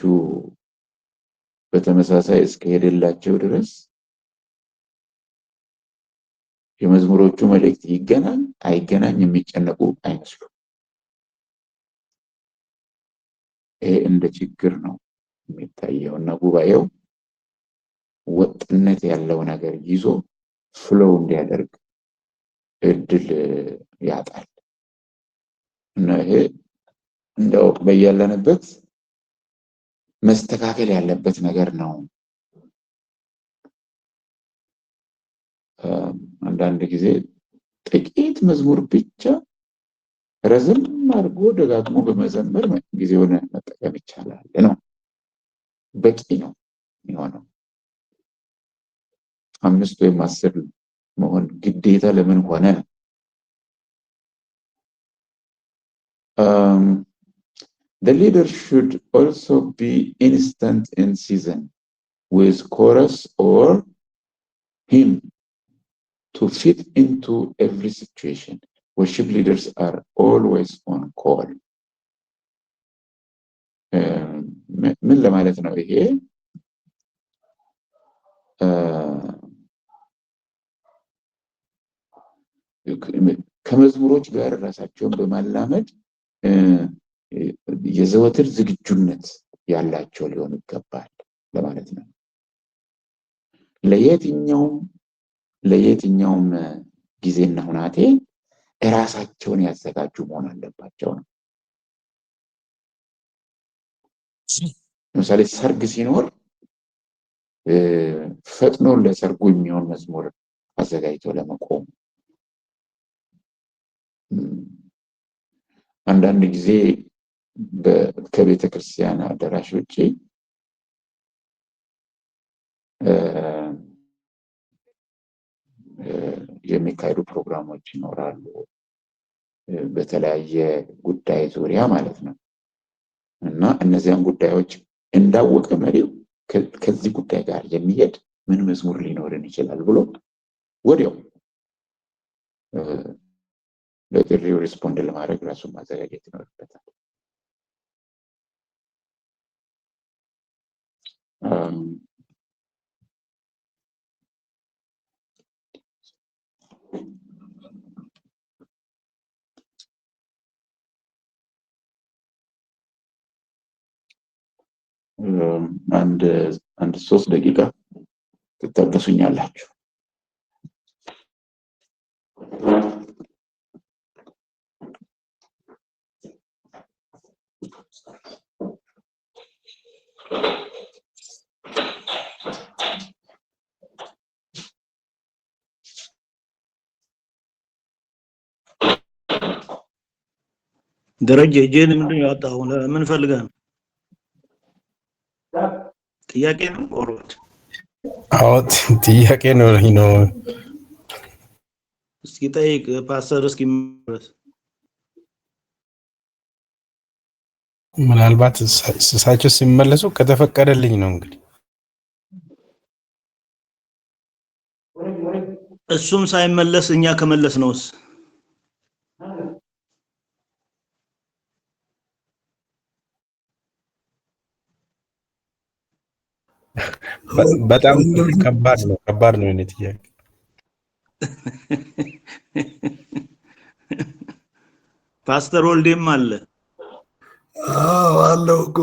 በተመሳሳይ እስከሄደላቸው ድረስ የመዝሙሮቹ መልእክት ይገናኝ አይገናኝ የሚጨነቁ አይመስሉም። ይሄ እንደ ችግር ነው የሚታየውና ጉባኤው ወጥነት ያለው ነገር ይዞ ፍሎው እንዲያደርግ እድል ያጣል እና ይሄ እንደው በያለንበት መስተካከል ያለበት ነገር ነው። አንዳንድ ጊዜ ጥቂት መዝሙር ብቻ ረዘም አድርጎ ደጋግሞ በመዘመር ጊዜውን መጠቀም ይቻላል ነው፣ በቂ ነው የሚሆነው። 5 ወይም 10 መሆን ግዴታ ለምን ሆነ? The leader should also be instant in season with chorus or hymn to fit into every situation. Worship leaders are always on call. ምን ለማለት ነው ይሄ? ከመዝሙሮች ጋር ራሳቸውን በማላመድ የዘወትር ዝግጁነት ያላቸው ሊሆን ይገባል ለማለት ነው። ለየትኛውም ጊዜና ሁናቴ ራሳቸውን ያዘጋጁ መሆን አለባቸው ነው። ለምሳሌ ሰርግ ሲኖር ፈጥኖ ለሰርጉ የሚሆን መዝሙር አዘጋጅቶ ለመቆም፣ አንዳንድ ጊዜ ከቤተ ክርስቲያን አዳራሽ ውጪ የሚካሄዱ ፕሮግራሞች ይኖራሉ በተለያየ ጉዳይ ዙሪያ ማለት ነው እና እነዚያን ጉዳዮች እንዳወቀ መሪው ከዚህ ጉዳይ ጋር የሚሄድ ምን መዝሙር ሊኖርን ይችላል ብሎ ወዲያው ለጥሪው ሪስፖንድ ለማድረግ ራሱን ማዘጋጀት ይኖርበታል። አንድ 3 ደቂቃ ትታገሱኛላችሁ። ደረጀ እጄን ምንድን ያወጣው ለምን ፈልገህ ነው? ጥያቄ ነው ኦሮት? አዎ ጥያቄ ነው ነው። እስኪ ጠይቅ ፓስተር እስኪ ማለት ምናልባት እሳቸው ሲመለሱ ከተፈቀደልኝ ነው እንግዲህ። እሱም ሳይመለስ እኛ ከመለስ ነውስ? በጣም ከባድ ነው የኔ ጥያቄ። ፓስተር ወልዴም አለ። አለው እኮ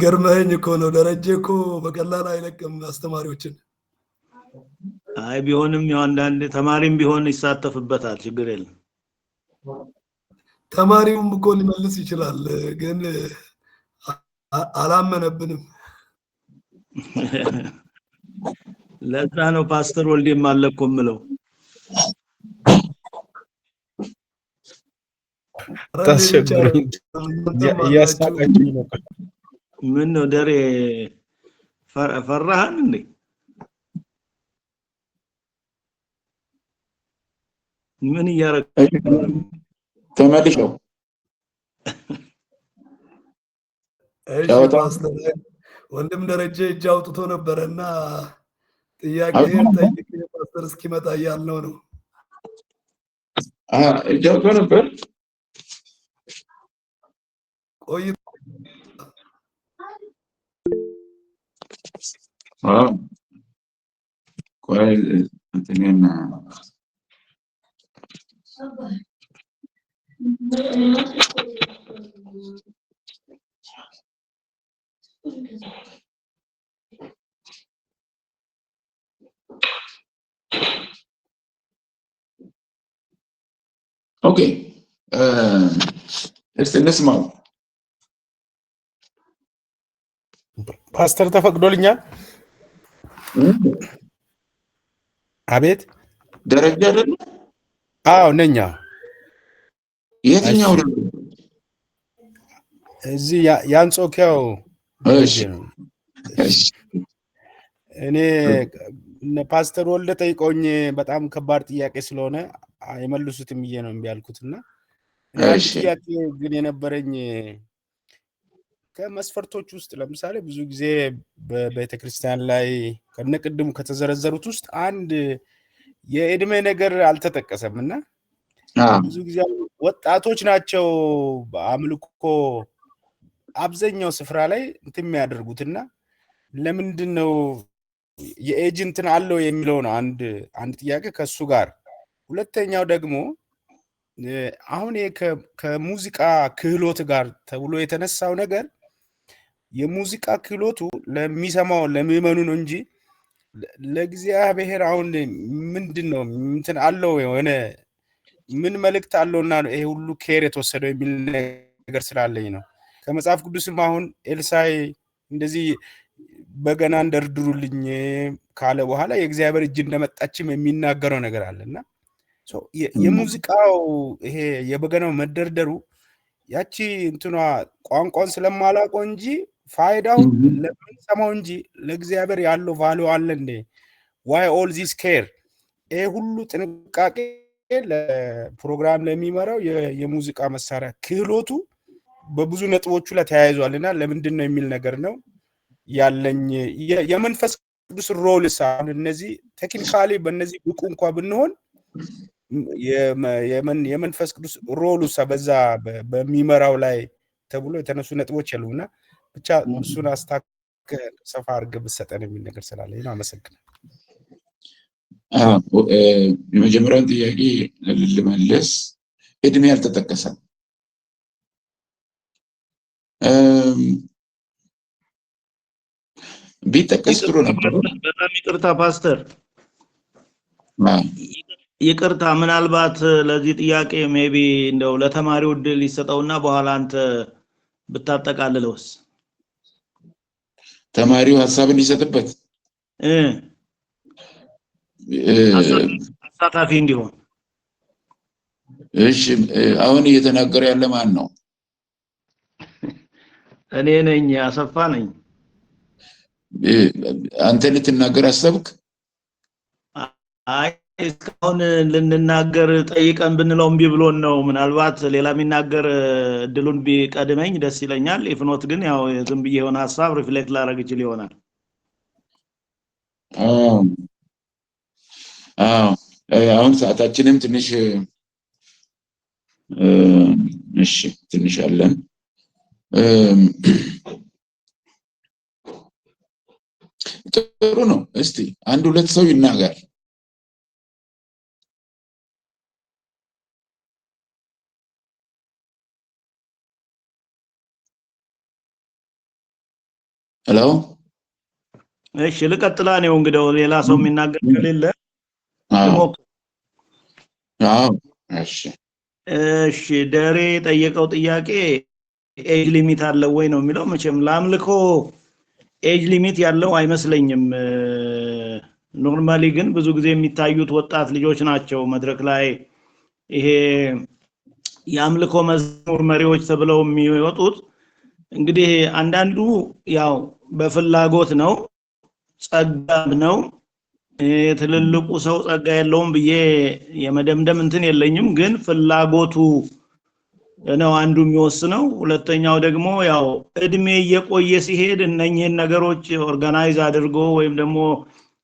ገርመኝ እኮ ነው። ደረጀ እኮ በቀላል አይለቅም አስተማሪዎችን። አይ ቢሆንም ያው አንዳንድ ተማሪም ቢሆን ይሳተፍበታል፣ ችግር የለም። ተማሪውም እኮ ሊመልስ ይችላል፣ ግን አላመነብንም። ለዛ ነው ፓስተር ወልዴም አለ እኮ የምለው። ታስቸግሩኝ እያሳቃችሁኝ ነው። ምን ነው ደሬ ፈራህን እንዴ? ምን እያረክ ተመልሰው ወንድም ደረጀ እጅ አውጥቶ ነበረና ጥያቄን ጠይቄ ፓስተር እስኪመጣ ያልነው ነው። እጅ አውጥቶ ነበር ቆይ እንትኔን ኦኬ እስቲ እንስማው። ፓስተር ተፈቅዶልኛል? አቤት ደረጃ አይደል? አዎ ነኛ። የትኛው ነው? እዚህ ያንጾኪያው። እሺ እኔ ፓስተር ወልደ ጠይቆኝ በጣም ከባድ ጥያቄ ስለሆነ አይመልሱትም ብዬ ነው እምቢ ያልኩትና ጥያቄ ግን የነበረኝ ከመስፈርቶች ውስጥ ለምሳሌ ብዙ ጊዜ በቤተክርስቲያን ላይ ከነቅድሙ ከተዘረዘሩት ውስጥ አንድ የእድሜ ነገር አልተጠቀሰምና ብዙ ጊዜ ወጣቶች ናቸው በአምልኮ አብዛኛው ስፍራ ላይ እንትን የሚያደርጉትና ለምንድን ነው የኤጀንትን አለው የሚለው ነው አንድ ጥያቄ ከሱ ጋር። ሁለተኛው ደግሞ አሁን ከሙዚቃ ክህሎት ጋር ተብሎ የተነሳው ነገር የሙዚቃ ክህሎቱ ለሚሰማው ለሚመኑ ነው እንጂ ለእግዚአብሔር አሁን ምንድነው እንትን አለው የሆነ ምን መልእክት አለውና ይሄ ሁሉ ኬር የተወሰደው የሚል ነገር ስላለኝ ነው። ከመጽሐፍ ቅዱስም አሁን ኤልሳዕ እንደዚህ በገና እንደርድሩልኝ ካለ በኋላ የእግዚአብሔር እጅ እንደመጣችም የሚናገረው ነገር አለና የሙዚቃው ይሄ የበገናው መደርደሩ ያቺ እንትኗ ቋንቋን ስለማላውቀው እንጂ ፋይዳው ለምንሰማው እንጂ ለእግዚአብሔር ያለው ቫልዩ አለ እንዴ? why all this care ይሄ ሁሉ ጥንቃቄ ለፕሮግራም ለሚመራው የሙዚቃ መሳሪያ ክህሎቱ በብዙ ነጥቦቹ ላይ ተያይዟልና ለምንድን ነው የሚል ነገር ነው ያለኝ የመንፈስ ቅዱስ ሮልስ አሁን እነዚህ ቴክኒካሊ በእነዚህ ብቁ እንኳን ብንሆን የመንፈስ ቅዱስ ሮልስ በዛ በሚመራው ላይ ተብሎ የተነሱ ነጥቦች ያሉና ብቻ እሱን አስታከ ሰፋ አድርገህ ብትሰጠን የሚል ነገር ስላለኝ ነው አመሰግናለሁ የመጀመሪያውን ጥያቄ ልመልስ እድሜ ያልተጠቀሰም ቢጠቀስ ጥሩ ነበር በጣም ይቅርታ ፓስተር ይቅርታ ምናልባት ለዚህ ጥያቄ ሜቢ እንደው ለተማሪው ድል ይሰጠውና በኋላ አንተ ብታጠቃልለውስ ተማሪው ሐሳብ እንዲሰጥበት አሳታፊ እንዲሆን እሺ አሁን እየተናገረ ያለ ማን ነው እኔ ነኝ አሰፋ ነኝ አንተ ልትናገር አሰብክ አይ እስካሁን ልንናገር ጠይቀን ብንለው እምቢ ብሎን ነው ምናልባት ሌላ የሚናገር እድሉን ቢቀድመኝ ደስ ይለኛል ኢፍኖት ግን ያው ዝም ብዬ የሆነ ሐሳብ ሪፍሌክት ላደርግ ይችል ይሆናል አሁን ሰዓታችንም ትንሽ እሺ ትንሽ አለን ጥሩ ነው እስቲ አንድ ሁለት ሰው ይናገር ሄሎ እሺ ልቀጥላ ነው እንግዲህ ሌላ ሰው የሚናገር ከሌለ እሺ ደሬ ጠየቀው ጥያቄ ኤጅ ሊሚት አለው ወይ ነው የሚለው መቼም ለአምልኮ ኤጅ ሊሚት ያለው አይመስለኝም ኖርማሊ ግን ብዙ ጊዜ የሚታዩት ወጣት ልጆች ናቸው መድረክ ላይ ይሄ የአምልኮ መዝሙር መሪዎች ተብለው የሚወጡት እንግዲህ አንዳንዱ ያው በፍላጎት ነው ጸጋም ነው ትልልቁ ሰው ጸጋ ያለውን ብዬ የመደምደም እንትን የለኝም ግን ፍላጎቱ ነው አንዱ የሚወስነው ሁለተኛው ደግሞ ያው እድሜ እየቆየ ሲሄድ እነኚህን ነገሮች ኦርጋናይዝ አድርጎ ወይም ደግሞ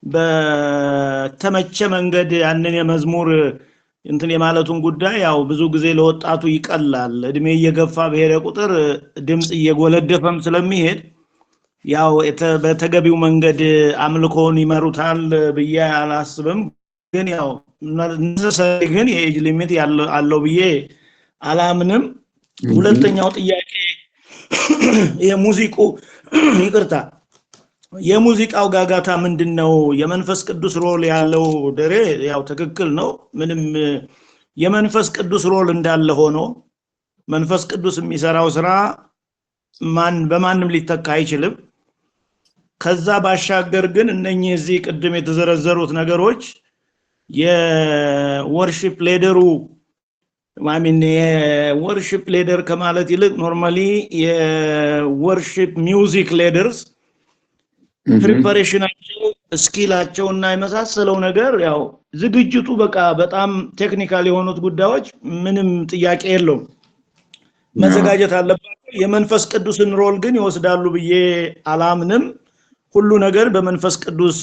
በተመቸ መንገድ ያንን የመዝሙር እንትን የማለቱን ጉዳይ ያው ብዙ ጊዜ ለወጣቱ ይቀላል እድሜ እየገፋ በሄደ ቁጥር ድምጽ እየጎለደፈም ስለሚሄድ ያው በተገቢው መንገድ አምልኮን ይመሩታል ብዬ አላስብም ግን ያው necessary ግን የኤጅ ሊሚት ያለው ብዬ አላምንም ሁለተኛው ጥያቄ ይቅርታ የሙዚቃው ጋጋታ ምንድነው የመንፈስ ቅዱስ ሮል ያለው ደሬ ያው ትክክል ነው ምንም የመንፈስ ቅዱስ ሮል እንዳለ ሆኖ መንፈስ ቅዱስ የሚሰራው ስራ በማንም ሊተካ አይችልም ከዛ ባሻገር ግን እነኚህ እዚህ ቅድም የተዘረዘሩት ነገሮች የወርሺፕ ሌደሩ የወርሺፕ ሌደር ከማለት ይልቅ ኖርማሊ የወርሺፕ ሚውዚክ ሌደርስ ፕሪፓሬሽናቸው ስኪላቸውና የመሳሰለው ነገር ያው ዝግጅቱ በቃ በጣም ቴክኒካል የሆኑት ጉዳዮች ምንም ጥያቄ የለውም መዘጋጀት አለባቸው የመንፈስ ቅዱስን ሮል ግን ይወስዳሉ ብዬ አላምንም ሁሉ ነገር በመንፈስ ቅዱስ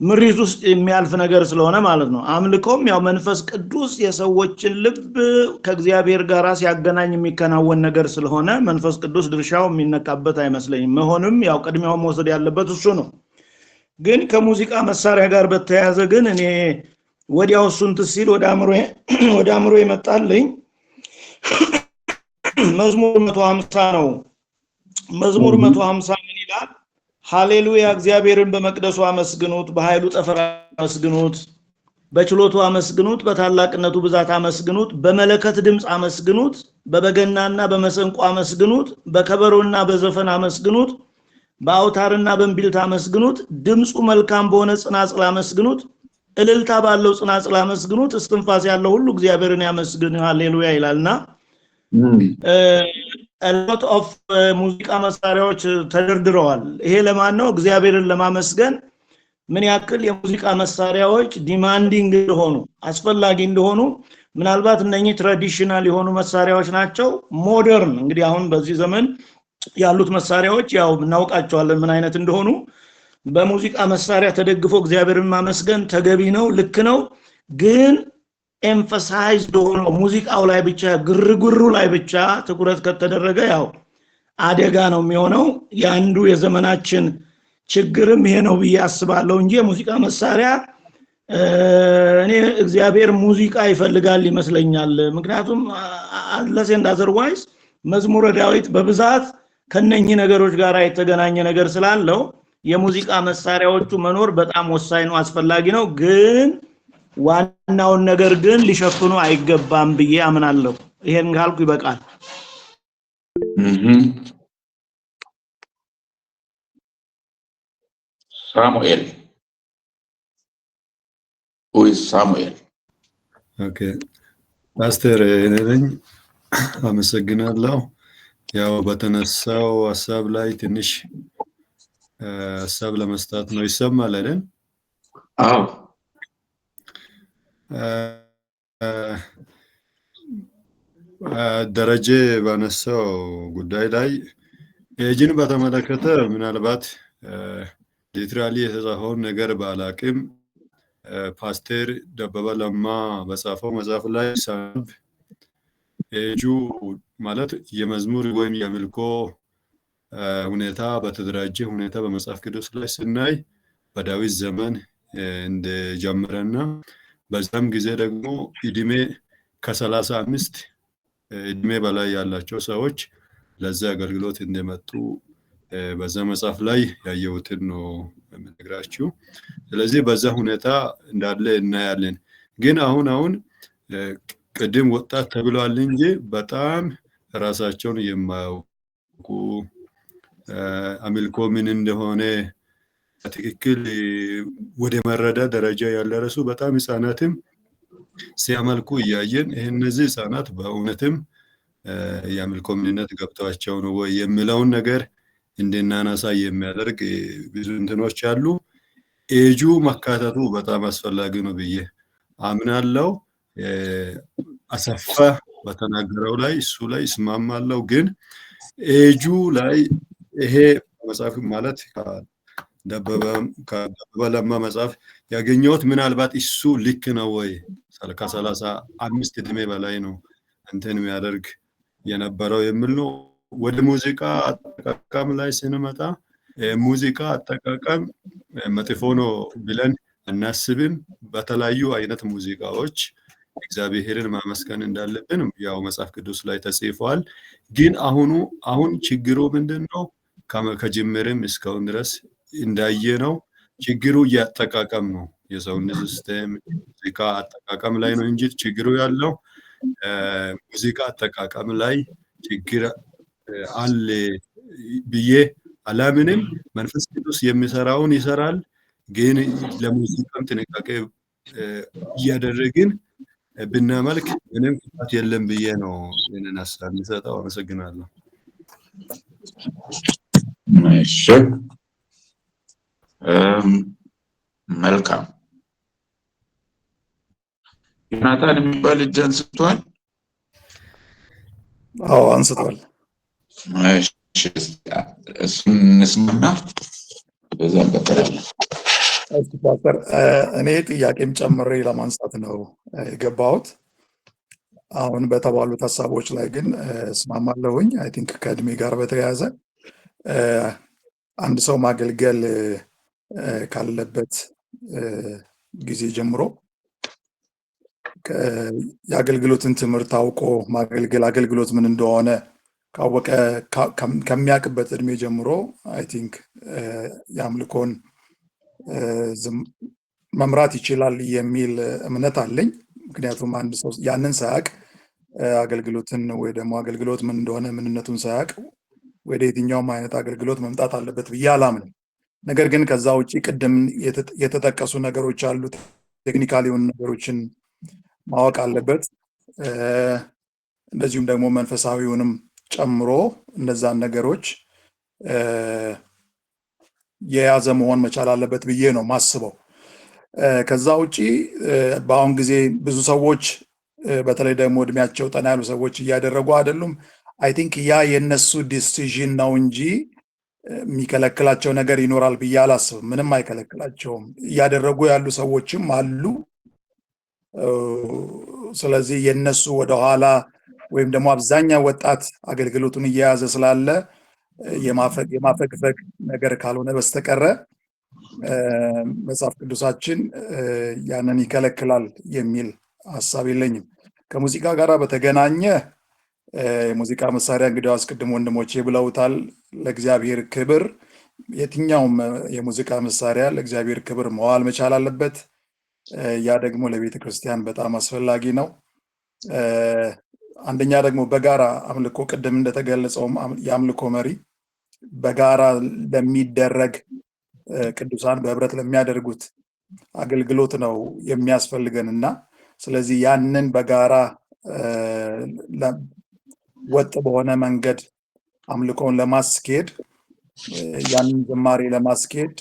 ምሪት ውስጥ የሚያልፍ ነገር ስለሆነ ማለት ነው አምልኮም ያው መንፈስ ቅዱስ የሰዎችን ልብ ከእግዚአብሔር ጋር ሲያገናኝ የሚከናወን ነገር ስለሆነ መንፈስ ቅዱስ ድርሻው የሚነካበት አይመስለኝም መሆንም ያው ቅድሚያው መወሰድ ያለበት እሱ ነው ግን ከሙዚቃ መሳሪያ ጋር በተያያዘ ግን እኔ ወዲያው እሱን ትሲል ወደ አእምሮ ይመጣልኝ መዝሙር 150 ነው መዝሙር 150 ምን ይላል ሃሌሉያ እግዚአብሔርን በመቅደሱ አመስግኑት በኃይሉ ጠፈር አመስግኑት በችሎቱ አመስግኑት በታላቅነቱ ብዛት አመስግኑት በመለከት ድምጽ አመስግኑት በበገናና በመሰንቆ አመስግኑት በከበሮና በዘፈን አመስግኑት በአውታርና በእምቢልታ አመስግኑት ድምጹ መልካም በሆነ ጽናጽል አመስግኑት እልልታ ባለው ጽናጽል አመስግኑት እስትንፋስ ያለው ሁሉ እግዚአብሔርን ያመስግን ሃሌሉያ ይላልና a lot of ሙዚቃ መሳሪያዎች ተደርድረዋል ይሄ ለማን ነው እግዚአብሔርን ለማመስገን ምን ያክል የሙዚቃ መሳሪያዎች ዲማንዲንግ እንደሆኑ አስፈላጊ እንደሆኑ ምናልባት እነኚህ ትራዲሽናል የሆኑ መሳሪያዎች ናቸው ሞደርን እንግዲህ አሁን በዚህ ዘመን ያሉት መሳሪያዎች ያው እናውቃቸዋለን ምን አይነት እንደሆኑ በሙዚቃ መሳሪያ ተደግፎ እግዚአብሔርን ማመስገን ተገቢ ነው ልክ ነው ግን ኤምፋሳይዝድ ሆኖ ሙዚቃው ላይ ብቻ ግርግሩ ላይ ብቻ ትኩረት ከተደረገ ያው አደጋ ነው የሚሆነው ያንዱ የዘመናችን ችግርም ይሄ ነው ብዬ አስባለሁ እንጂ የሙዚቃ መሳሪያ እኔ እግዚአብሔር ሙዚቃ ይፈልጋል ይመስለኛል ምክንያቱም ለሴንድ አዘርዋይስ መዝሙረ ዳዊት በብዛት ከነኚህ ነገሮች ጋር የተገናኘ ነገር ስላለው የሙዚቃ መሳሪያዎቹ መኖር በጣም ወሳኝ ነው አስፈላጊ ነው ግን ዋናውን ነገር ግን ሊሸፍኑ አይገባም ብዬ አምናለሁ ይሄን ካልኩ ይበቃል Samuel. Who is Samuel? Okay. Pastor ነኝ አመሰግናለሁ ያው በተነሳው ሐሳብ ላይ ትንሽ ሐሳብ ለመስጠት ነው ይሰማል አይደል አዎ ደረጀ ባነሳው ጉዳይ ላይ ኤጅን በተመለከተ ምናልባት ሊትራሊ የተጻፈውን ነገር ባላቅም ፓስተር ደበበ ለማ በጻፈው መጽሐፍ ላይ ሳብ ኤጁ ማለት የመዝሙር ወይም የአምልኮ ሁኔታ በተደራጀ ሁኔታ በመጽሐፍ ቅዱስ ላይ ስናይ በዳዊት ዘመን እንደጀመረና በዛም ጊዜ ደግሞ እድሜ ከ35 እድሜ በላይ ያላቸው ሰዎች ለዛ አገልግሎት እንደመጡ በዛ መጽሐፍ ላይ ያየሁትን ነው የምነግራችሁ ስለዚህ በዛ ሁኔታ እንዳለ እናያለን ግን አሁን ቅድም ወጣት ተብሏል እንጂ በጣም ራሳቸውን የማያውቁ አምልኮ ምን እንደሆነ በትክክል ወደ መረዳ ደረጃ ያለረሱ በጣም ህፃናትም ሲያመልኩ እያየን እነዚህ ህፃናት በእውነትም የአምልኮ ምንነት ገብቷቸው ነው ወይ የሚለውን ነገር እንድናነሳ የሚያደርግ ብዙ እንትኖች አሉ ኤጁ መካተቱ በጣም አስፈላጊ ነው ብዬ አምናለሁ አሰፋ በተናገረው ላይ እሱ ላይ እስማማለሁ ግን ኤጁ ላይ ይሄ መጽሐፍ ማለት ደበበ ለማ መጽሐፍ ያገኘሁት ምናልባት እሱ ልክ ነው ወይ ከ35 እድሜ በላይ ነው እንትን የሚያደርግ የነበረው የሚል ነው ወደ ሙዚቃ አጠቃቀም ላይ ስንመጣ ሙዚቃ አጠቃቀም መጥፎ ነው ብለን እናስብም በተለያዩ አይነት ሙዚቃዎች እግዚአብሔርን ማመስገን እንዳለብን ያው መጽሐፍ ቅዱስ ላይ ተጽፏል ግን አሁን ችግሩ ምንድነው ከጅምርም እስካሁን ድረስ እንዳየነው ችግሩ ያጠቃቀም ነው የሰውነት ሲስተም ሙዚቃ አጠቃቀም ላይ ነው እንጂ ችግሩ ያለው ሙዚቃ አጠቃቀም ላይ ችግር አለ ብዬ አላምንም መንፈስ ቅዱስ የሚሰራውን ይሰራል ግን ለሙዚቃም ጥንቃቄ እያደረግን ብናመልክ ምንም ክፋት የለም ብዬ ነው እኔን ሐሳብ የምሰጠው አመሰግናለሁ እሺ መልካም ዮናታን የሚባል እጅ አንስቷል አዎ አንስቷል እሺ እሱን እንስማና በዛ እንቀጥላለን ፓስተር እኔ ጥያቄም ጨምሬ ለማንሳት ነው የገባሁት አሁን በተባሉት ሐሳቦች ላይ ግን እስማማለሁኝ አይ ቲንክ ከእድሜ ጋር በተያያዘ አንድ ሰው ማገልገል ካለበት ጊዜ ጀምሮ የአገልግሎትን ትምህርት አውቆ ማገልገል አገልግሎት ምን እንደሆነ ካወቀ ከሚያውቅበት እድሜ ጀምሮ አይ ቲንክ የአምልኮን መምራት ይችላል የሚል እምነት አለኝ ምክንያቱም አንድ ሰው ያንን ሳያውቅ አገልግሎትን ወይ ደግሞ አገልግሎት ምን እንደሆነ ምንነቱን ሳያውቅ ወደ የትኛውም አይነት አገልግሎት መምጣት አለበት ብዬ አላምንም ነገር ግን ከዛ ውጪ ቅድም የተጠቀሱ ነገሮች አሉ ቴክኒካል የሆኑ ነገሮችን ማወቅ አለበት እንደዚሁም ደግሞ መንፈሳዊውንም ጨምሮ እነዛን ነገሮች የያዘ መሆን መቻል አለበት ብዬ ነው ማስበው። ከዛ ውጪ በአሁን ጊዜ ብዙ ሰዎች በተለይ ደግሞ እድሜያቸው ጠና ያሉ ሰዎች እያደረጉ አይደሉም። አይ ቲንክ ያ የነሱ ዲሲዥን ነው እንጂ የሚከለክላቸው ነገር ይኖራል ብዬ አላስብም። ምንም አይከለክላቸውም። እያደረጉ ያሉ ሰዎችም አሉ። ስለዚህ የነሱ ወደኋላ ወይም ደግሞ አብዛኛው ወጣት አገልግሎቱን እየያዘ ስላለ የማፈግፈግ ነገር ካልሆነ በስተቀረ መጽሐፍ ቅዱሳችን ያንን ይከለክላል የሚል ሐሳብ የለኝም። ከሙዚቃ ጋር በተገናኘ የሙዚቃ መሳሪያ እንግዲህ አስቀድሞ ወንድሞቼ ብለውታል። ለእግዚአብሔር ክብር የትኛውም የሙዚቃ መሳሪያ ለእግዚአብሔር ክብር መዋል መቻል አለበት። ያ ደግሞ ለቤተ ክርስቲያን በጣም አስፈላጊ ነው። አንደኛ ደግሞ በጋራ አምልኮ ቅድም እንደተገለጸውም የአምልኮ መሪ በጋራ ለሚደረግ ቅዱሳን በህብረት ለሚያደርጉት አገልግሎት ነው የሚያስፈልገንና ስለዚህ ያንን በጋራ ወጥ በሆነ መንገድ አምልኮን ለማስኬድ ያንን ዝማሬ ለማስኬድ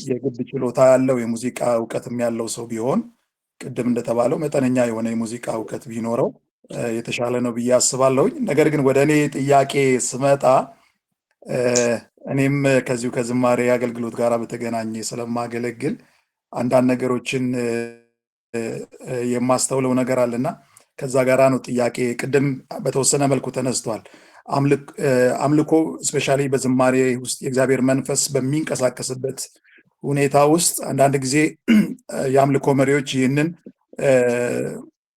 የግድ ችሎታ ያለው የሙዚቃ እውቀትም ያለው ሰው ቢሆን ቅድም እንደተባለው መጠነኛ የሆነ የሙዚቃ እውቀት ቢኖረው የተሻለ ነው ብዬ አስባለሁኝ። ነገር ግን ወደ እኔ ጥያቄ ስመጣ እኔም ከዚሁ ከዝማሬ አገልግሎት ጋር በተገናኘ ስለማገለግል አንዳንድ ነገሮችን የማስተውለው ነገር አለና ከዛ ጋራ ነው ጥያቄ። ቅድም በተወሰነ መልኩ ተነስቷል። አምልኮ ስፔሻሊ በዝማሬ ውስጥ የእግዚአብሔር መንፈስ በሚንቀሳቀስበት ሁኔታ ውስጥ አንዳንድ ጊዜ የአምልኮ መሪዎች ይህንን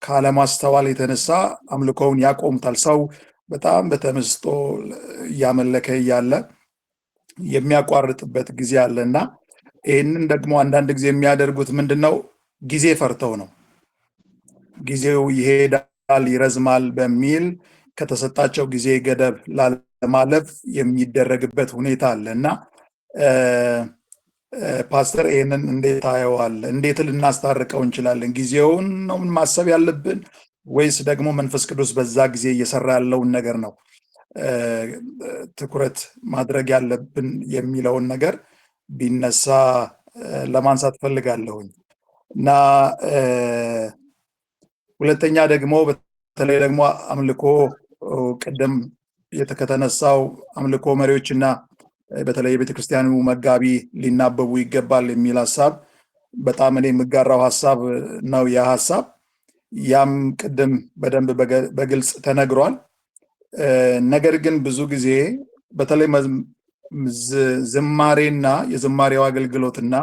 ካለማስተዋል የተነሳ አምልኮውን ያቆሙታል። ሰው በጣም በተመስጦ እያመለከ እያለ የሚያቋርጥበት ጊዜ አለና ይህንን ደግሞ አንዳንድ ጊዜ የሚያደርጉት ምንድነው? ጊዜ ፈርተው ነው። ጊዜው ይሄዳል ይረዝማል በሚል ከተሰጣቸው ጊዜ ገደብ ላለማለፍ የሚደረግበት ሁኔታ አለ እና ፓስተር ይህንን እንዴት ታየዋል? እንዴት ልናስታርቀው እንችላለን? ጊዜውን ነው ማሰብ ያለብን ወይስ ደግሞ መንፈስ ቅዱስ በዛ ጊዜ እየሰራ ያለውን ነገር ነው ትኩረት ማድረግ ያለብን የሚለውን ነገር ቢነሳ ለማንሳት ፈልጋለሁኝ። እና ሁለተኛ ደግሞ በተለይ ደግሞ አምልኮ ቅድም ከተነሳው አምልኮ መሪዎችና በተለይ የቤተክርስቲያኑ መጋቢ ሊናበቡ ይገባል የሚል ሐሳብ በጣም እኔ የምጋራው ሐሳብ ነው። ያ ሐሳብ ያም ቅድም በደንብ በግልጽ ተነግሯል። ነገር ግን ብዙ ጊዜ በተለይ ዝማሬና የዝማሬው አገልግሎትና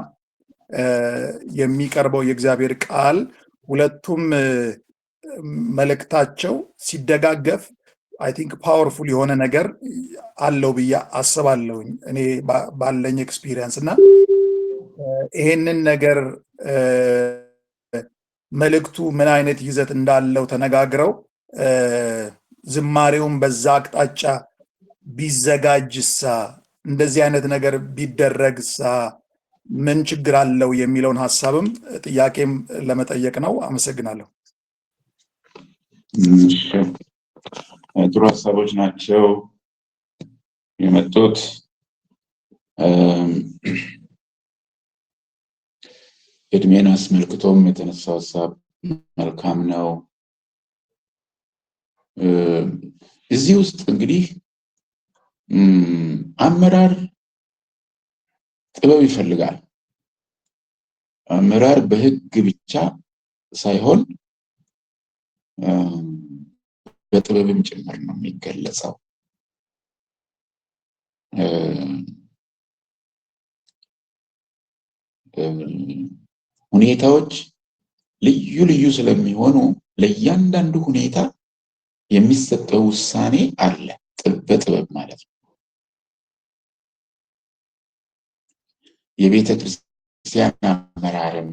የሚቀርበው የእግዚአብሔር ቃል ሁለቱም መልእክታቸው ሲደጋገፍ አይ ቲንክ ፓወርፉል የሆነ ነገር አለው ብዬ አስባለሁኝ እኔ ባለኝ ኤክስፒሪየንስ እና ይሄንን ነገር መልእክቱ ምን አይነት ይዘት እንዳለው ተነጋግረው ዝማሬውን በዛ አቅጣጫ ቢዘጋጅሳ እንደዚህ አይነት ነገር ቢደረግሳ ምን ችግር አለው የሚለውን ሐሳብም ጥያቄም ለመጠየቅ ነው። አመሰግናለሁ። ጥሩ ሐሳቦች ናቸው የመጡት። እድሜን አስመልክቶም የተነሳው ሐሳብ መልካም ነው። እዚህ ውስጥ እንግዲህ አመራር ጥበብ ይፈልጋል። አመራር በሕግ ብቻ ሳይሆን በጥበብም ጭምር ነው የሚገለጸው። ሁኔታዎች ልዩ ልዩ ስለሚሆኑ ለእያንዳንዱ ሁኔታ የሚሰጠው ውሳኔ አለ፣ በጥበብ ማለት ነው። የቤተ ክርስቲያን አመራርም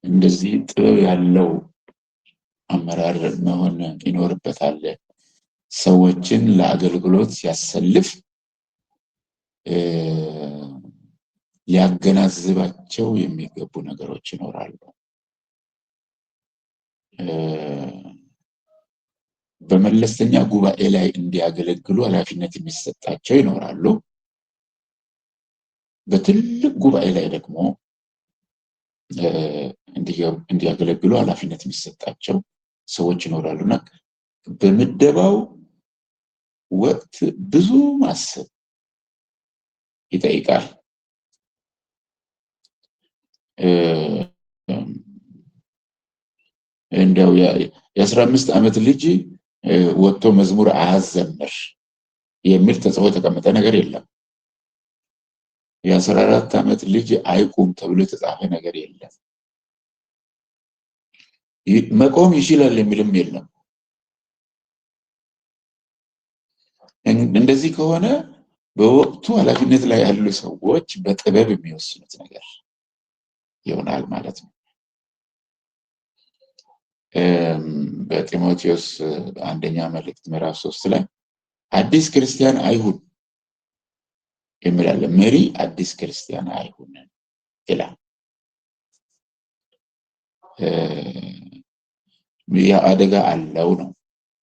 እንደዚህ ጥበብ ያለው አመራር መሆን ይኖርበታል። ሰዎችን ለአገልግሎት ሲያሰልፍ ሊያገናዝባቸው የሚገቡ ነገሮች ይኖራሉ። በመለስተኛ ጉባኤ ላይ እንዲያገለግሉ ኃላፊነት የሚሰጣቸው ይኖራሉ። በትልቅ ጉባኤ ላይ ደግሞ እንዲያገለግሉ ኃላፊነት የሚሰጣቸው ሰዎች ይኖራሉና በምደባው ወቅት ብዙ ማሰብ ይጠይቃል። እንደው የ15 ዓመት ልጅ ወጥቶ መዝሙር አያዘምር የሚል ተጽፎ የተቀመጠ ነገር የለም። የ14 ዓመት ልጅ አይቁም ተብሎ የተጻፈ ነገር የለም። መቆም ይችላል የሚልም የለም። እንደዚህ ከሆነ በወቅቱ ኃላፊነት ላይ ያሉ ሰዎች በጥበብ የሚወስኑት ነገር ይሆናል ማለት ነው። በጢሞቴዎስ አንደኛ መልእክት ምዕራፍ 3 ላይ አዲስ ክርስቲያን አይሁን የሚላል። መሪ አዲስ ክርስቲያን አይሁን ይላል። ያ አደጋ አለው ነው።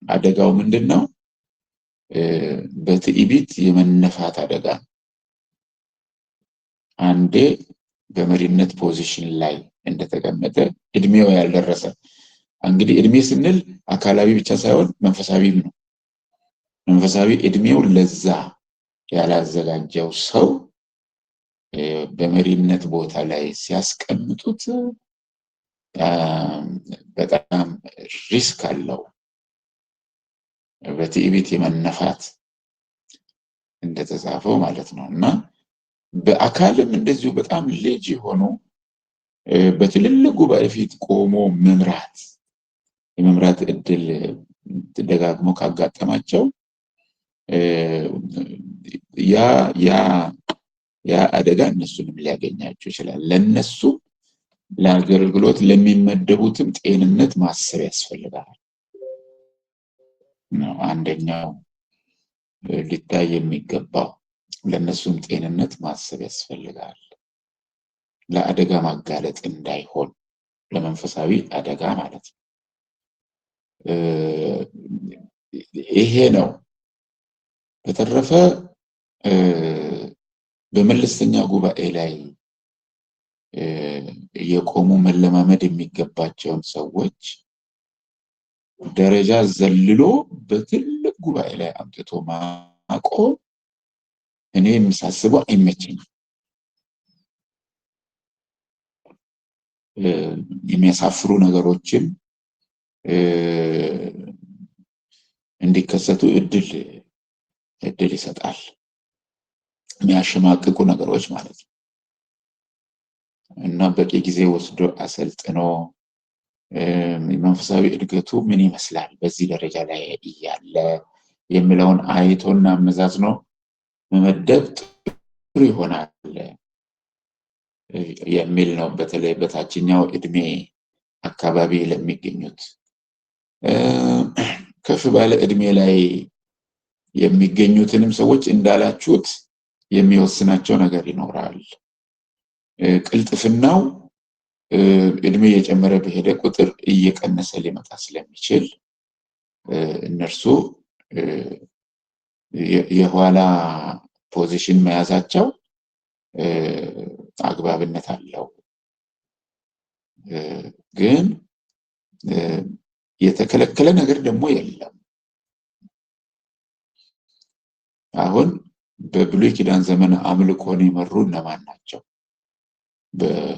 አደጋው ምንድነው? በትዕቢት የመነፋት አደጋ። አንዴ በመሪነት ፖዚሽን ላይ እንደተቀመጠ እድሜው ያልደረሰ፣ እንግዲህ እድሜ ስንል አካላዊ ብቻ ሳይሆን መንፈሳዊም ነው። መንፈሳዊ እድሜው ለዛ ያላዘጋጀው ሰው በመሪነት ቦታ ላይ ሲያስቀምጡት በጣም ሪስክ አለው። በትዕቢት የመነፋት እንደተጻፈው ማለት ነው። እና በአካልም እንደዚሁ በጣም ልጅ ሆኖ በትልልቅ ጉባኤ ፊት ቆሞ የመምራት እድል ደጋግሞ ካጋጠማቸው ያ አደጋ እነሱንም ሊያገኛቸው ይችላል። ለነሱ ለአገልግሎት ለሚመደቡትም ጤንነት ማሰብ ያስፈልጋል ነው አንደኛው ሊታይ የሚገባው። ለነሱም ጤንነት ማሰብ ያስፈልጋል። ለአደጋ ማጋለጥ እንዳይሆን፣ ለመንፈሳዊ አደጋ ማለት ነው። ይሄ ነው። በተረፈ በመለስተኛ ጉባኤ ላይ የቆሙ መለማመድ የሚገባቸውን ሰዎች ደረጃ ዘልሎ በትልቅ ጉባኤ ላይ አምጥቶ ማቆም እኔ የምሳስበው አይመቸኝም። የሚያሳፍሩ ነገሮችን እንዲከሰቱ እድል ይሰጣል። የሚያሸማቅቁ ነገሮች ማለት ነው። እና በቂ ጊዜ ወስዶ አሰልጥኖ መንፈሳዊ እድገቱ ምን ይመስላል በዚህ ደረጃ ላይ እያለ የሚለውን አይቶና አመዛዝኖ መመደብ ጥሩ ይሆናል የሚል ነው። በተለይ በታችኛው እድሜ አካባቢ ለሚገኙት። ከፍ ባለ እድሜ ላይ የሚገኙትንም ሰዎች እንዳላችሁት የሚወስናቸው ነገር ይኖራል። ቅልጥፍናው እድሜ እየጨመረ በሄደ ቁጥር እየቀነሰ ሊመጣ ስለሚችል እነርሱ የኋላ ፖዚሽን መያዛቸው አግባብነት አለው። ግን የተከለከለ ነገር ደግሞ የለም። አሁን በብሉይ ኪዳን ዘመን አምልኮን የመሩ እነማን ናቸው?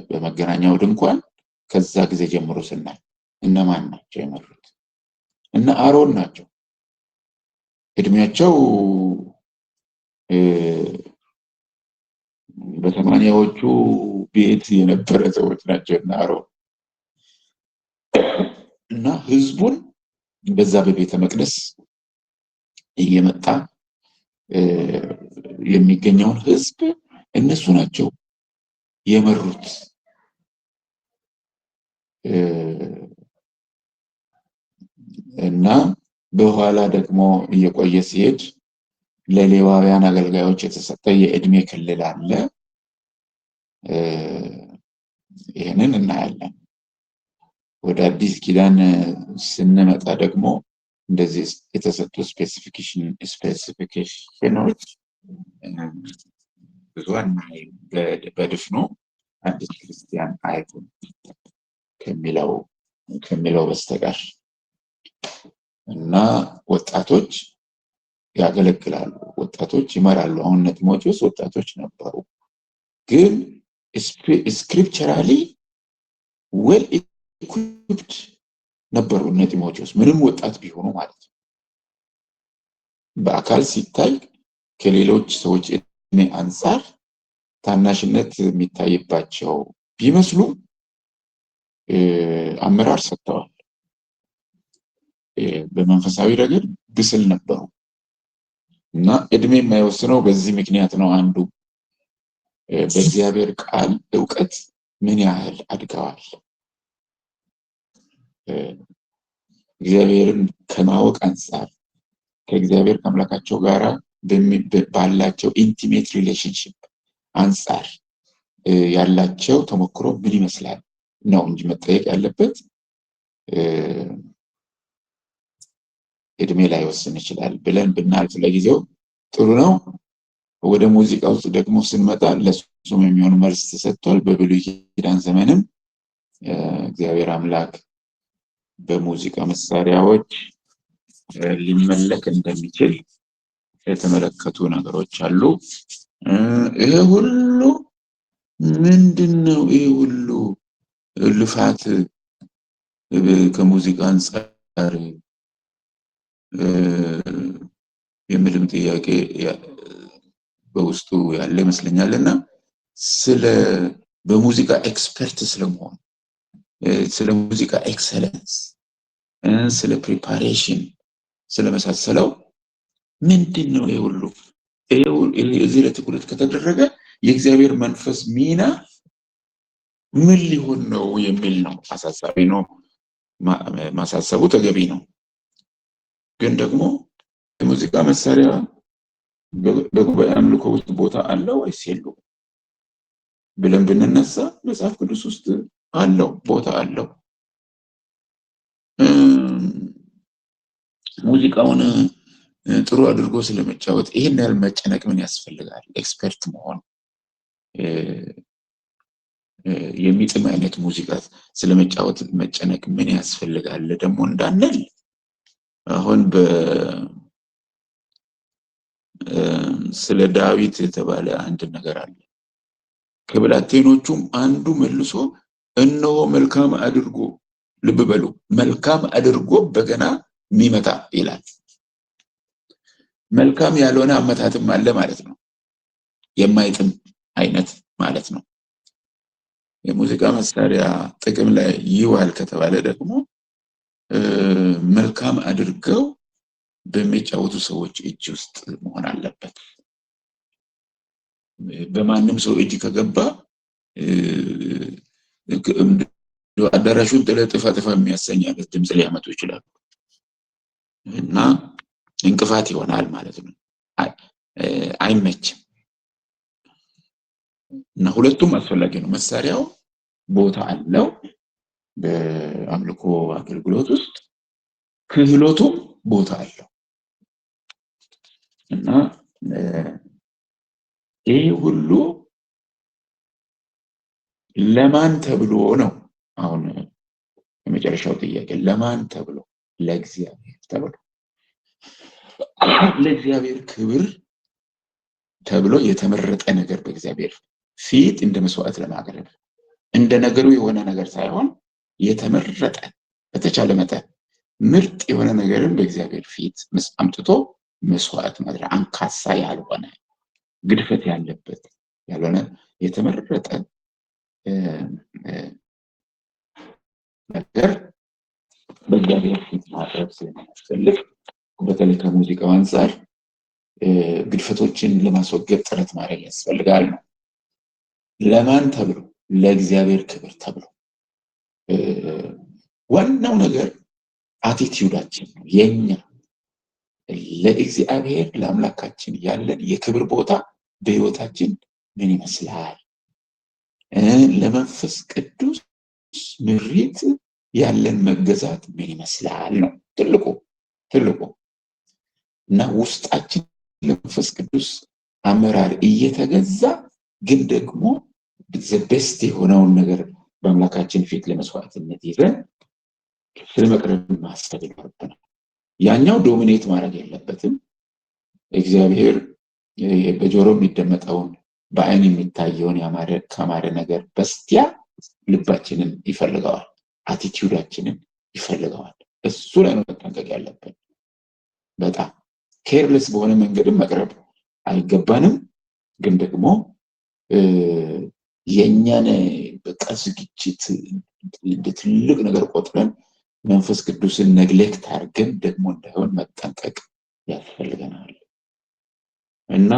በመገናኛው ድንኳን ከዛ ጊዜ ጀምሮ ስናይ እነማን ናቸው የመሩት? እነ አሮን ናቸው። እድሜያቸው በሰማንያዎቹ ቤት የነበረ ሰዎች ናቸው እነ አሮን። እና ህዝቡን በዛ በቤተ መቅደስ እየመጣ የሚገኘውን ህዝብ እነሱ ናቸው የመሩት። እና በኋላ ደግሞ እየቆየ ሲሄድ ለሌዋውያን አገልጋዮች የተሰጠ የእድሜ ክልል አለ። ይህንን እናያለን። ወደ አዲስ ኪዳን ስንመጣ ደግሞ እንደዚህ የተሰጡ ስፔሲፊኬሽኖች ብዙን በድፍኑ አዲስ ክርስቲያን አይሁን ከሚለው በስተቀር እና ወጣቶች ያገለግላሉ፣ ወጣቶች ይመራሉ። አሁን ጢሞቴዎስ ወጣቶች ነበሩ፣ ግን ስክሪፕቸራሊ ዌል ኢኩዊፕድ ነበሩ ጢሞቴዎስ ምንም ወጣት ቢሆኑ ማለት ነው። በአካል ሲታይ ከሌሎች ሰዎች እድሜ አንፃር ታናሽነት የሚታይባቸው ቢመስሉ አመራር ሰጥተዋል። በመንፈሳዊ ረገድ ብስል ነበሩ እና እድሜ የማይወስነው በዚህ ምክንያት ነው። አንዱ በእግዚአብሔር ቃል ዕውቀት ምን ያህል አድገዋል፣ እግዚአብሔርን ከማወቅ አንፃር ከእግዚአብሔር ከአምላካቸው ጋር ባላቸው ኢንቲሜት ሪሌሽንሽፕ አንፃር ያላቸው ተሞክሮ ምን ይመስላል ነው እንጂ መጠየቅ ያለበት እድሜ ላይ ወስን ይችላል ብለን ብናልፍ ለጊዜው ጥሩ ነው። ወደ ሙዚቃ ውስጥ ደግሞ ስንመጣ ለሱም የሚሆን መልስ ተሰጥቷል። በብሉይ ኪዳን ዘመንም እግዚአብሔር አምላክ በሙዚቃ መሳሪያዎች ሊመለክ እንደሚችል የተመለከቱ ነገሮች አሉ። ይሄ ሁሉ ምንድነው? ይሄ ሁሉ ልፋት ከሙዚቃ አንፃር የሚልም ጥያቄ በውስጡ ያለ ይመስለኛልና በሙዚቃ ኤክስፐርት ስለመሆን፣ ስለ ሙዚቃ ኤክሰለንስ፣ ስለ ፕሪፓሬሽን ስለመሳሰለው ምንድነው ይሄ ሁሉ እዚህ ላይ ትኩረት ከተደረገ የእግዚአብሔር መንፈስ ሚና ምን ሊሆን ነው የሚል ነው። አሳሳቢ ነው፣ ማሳሰቡ ተገቢ ነው። ግን ደግሞ የሙዚቃ መሳሪያ በጉባኤ አምልኮ ውስጥ ቦታ አለው ወይስ የለውም ብለን ብንነሳ መጽሐፍ ቅዱስ ውስጥ አለው፣ ቦታ አለው። ሙዚቃውን ጥሩ አድርጎ ስለመጫወት ይሄን ያህል መጨነቅ ምን ያስፈልጋል? ኤክስፐርት መሆን የሚጥም አይነት ሙዚቃ ስለመጫወት መጨነቅ ምን ያስፈልጋል? ደግሞ እንዳንል አሁን ስለ ዳዊት የተባለ አንድ ነገር አለ። ከብላቴኖቹም አንዱ መልሶ እነሆ መልካም አድርጎ፣ ልብ በሉ መልካም አድርጎ በገና የሚመታ ይላል። መልካም ያልሆነ አመታትም አለ ማለት ነው፣ የማይጥም አይነት ማለት ነው። የሙዚቃ መሳሪያ ጥቅም ላይ ይዋል ከተባለ ደግሞ መልካም አድርገው በሚጫወቱ ሰዎች እጅ ውስጥ መሆን አለበት። በማንም ሰው እጅ ከገባ አዳራሹን ጥፋ የሚያሰኝ አይነት ድምፅ ሊያመጡ ይችላሉ እና እንቅፋት ይሆናል ማለት ነው። አይመችም እና ሁለቱም አስፈላጊ ነው። መሳሪያው ቦታ አለው በአምልኮ አገልግሎት ውስጥ፣ ክህሎቱም ቦታ አለው እና ይሄ ሁሉ ለማን ተብሎ ነው? አሁን የመጨረሻው ጥያቄ ለማን ተብሎ? ለእግዚአብሔር ተብሎ፣ ለእግዚአብሔር ክብር ተብሎ የተመረጠ ነገር በእግዚአብሔር ፊት እንደ መስዋዕት ለማቅረብ እንደ ነገሩ የሆነ ነገር ሳይሆን የተመረጠ በተቻለ መጠን ምርጥ የሆነ ነገርን በእግዚአብሔር ፊት አምጥቶ መስዋዕት ማድረግ፣ አንካሳ ያልሆነ ግድፈት ያለበት ያልሆነ የተመረጠ ነገር በእግዚአብሔር ፊት ማድረግ ስለሚያስፈልግ በተለይ ከሙዚቃው አንፃር ግድፈቶችን ለማስወገድ ጥረት ማድረግ ያስፈልጋል ነው። ለማን ተብሎ? ለእግዚአብሔር ክብር ተብሎ። ዋናው ነገር አቲቲዩዳችን ነው። የኛ ለእግዚአብሔር ለአምላካችን ያለን የክብር ቦታ በህይወታችን ምን ይመስላል? ለመንፈስ ቅዱስ ምሪት ያለን መገዛት ምን ይመስላል ነው ትልቁ ትልቁ እና ውስጣችን ለመንፈስ ቅዱስ አመራር እየተገዛ ግን ደግሞ በስት የሆነውን ነገር በአምላካችን ፊት ለመስዋዕትነት ይዘን ስለመቅረብ ማሰብ ይኖርብናል። ያኛው ዶሚኔት ማድረግ የለበትም። እግዚአብሔር በጆሮ የሚደመጠውን በአይን የሚታየውን ከማረ ነገር በስቲያ ልባችንን ይፈልገዋል፣ አቲቲዩዳችንን ይፈልገዋል። እሱ ላይ ነው መጠንቀቅ ያለብን። በጣም ኬርለስ በሆነ መንገድም መቅረብ አይገባንም። ግን ደግሞ የኛን በቃ ዝግጅት እንደ ትልቅ ነገር ቆጥረን መንፈስ ቅዱስን ነግሌክት አድርገን ደግሞ እንዳይሆን መጠንቀቅ ያስፈልገናል። እና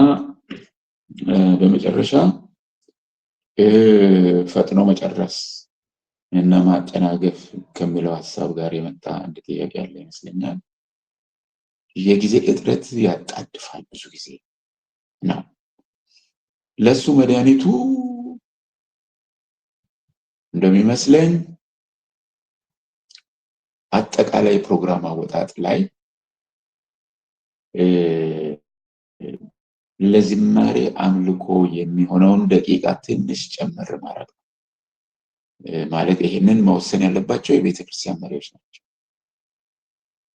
በመጨረሻ ፈጥኖ መጨረስ እና ማጨናገፍ ከሚለው ሐሳብ ጋር የመጣ አንድ ጥያቄ ያለ ይመስለኛል። የጊዜ እጥረት ያጣድፋል ብዙ ጊዜ ነው። ለሱ መድኃኒቱ እንደሚመስለኝ አጠቃላይ ፕሮግራም አወጣጥ ላይ ለዝማሬ አምልኮ የሚሆነውን ደቂቃ ትንሽ ጨምር ማድረግ ነው። ማለት ይሄንን መወሰን ያለባቸው የቤተክርስቲያን መሪዎች ናቸው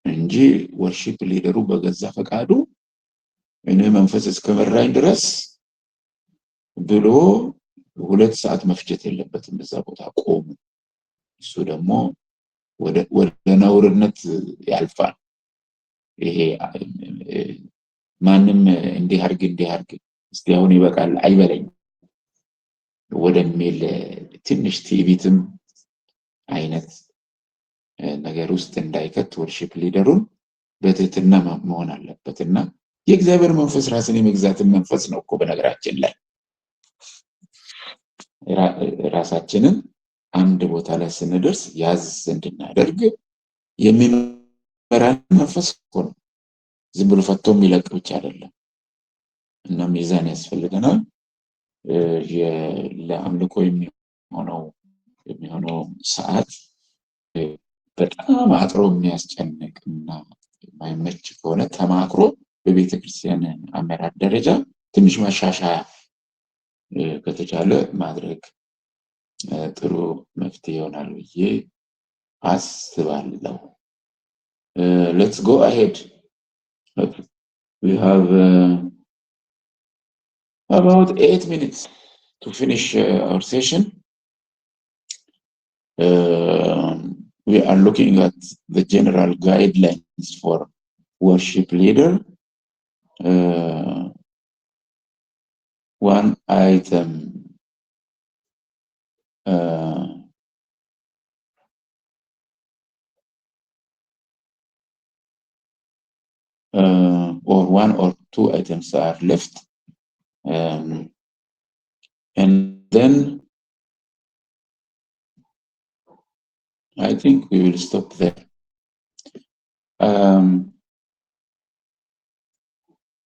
እንጂ ወርሺፕ ሊደሩ በገዛ ፈቃዱ እኔ መንፈስ እስከመራኝ ድረስ ብሎ 2 ሰዓት መፍጀት የለበትም። በዛ ቦታ ቆሙ። እሱ ደግሞ ወደ ነውርነት ያልፋል። ይሄ ማንም እንዲህ አድርግ እስቲ አሁን ይበቃል አይበለኝ ወደሚል ትንሽ ቲቪትም አይነት ነገር ውስጥ እንዳይከት ወርሺፕ ሊደሩን በትህትና መሆን አለበትና የእግዚአብሔር መንፈስ ራስን የመግዛትን መንፈስ ነው እኮ በነገራችን ላይ ራሳችንን አንድ ቦታ ላይ ስንደርስ ያዝ እንድናደርግ የሚመራን መንፈስ እኮ ነው። ዝም ብሎ ፈቶ የሚለቅ ብቻ አይደለም። እና ሚዛን ያስፈልገናል። ለአምልኮ የሚሆነው ሰዓት በጣም አጥሮ የሚያስጨንቅና የማይመች ከሆነ ተማክሮ በቤተክርስቲያን አመራር ደረጃ ትንሽ ማሻሻያ ከተቻለ ማድረግ ጥሩ መፍትሄ ይሆናል ብዬ አስባለሁ። Let's go ahead. We have about 8 minutes to finish our session. We are looking at the general guidelines for worship leader. One item or 1 or 2 items are left, and then I think we will stop there.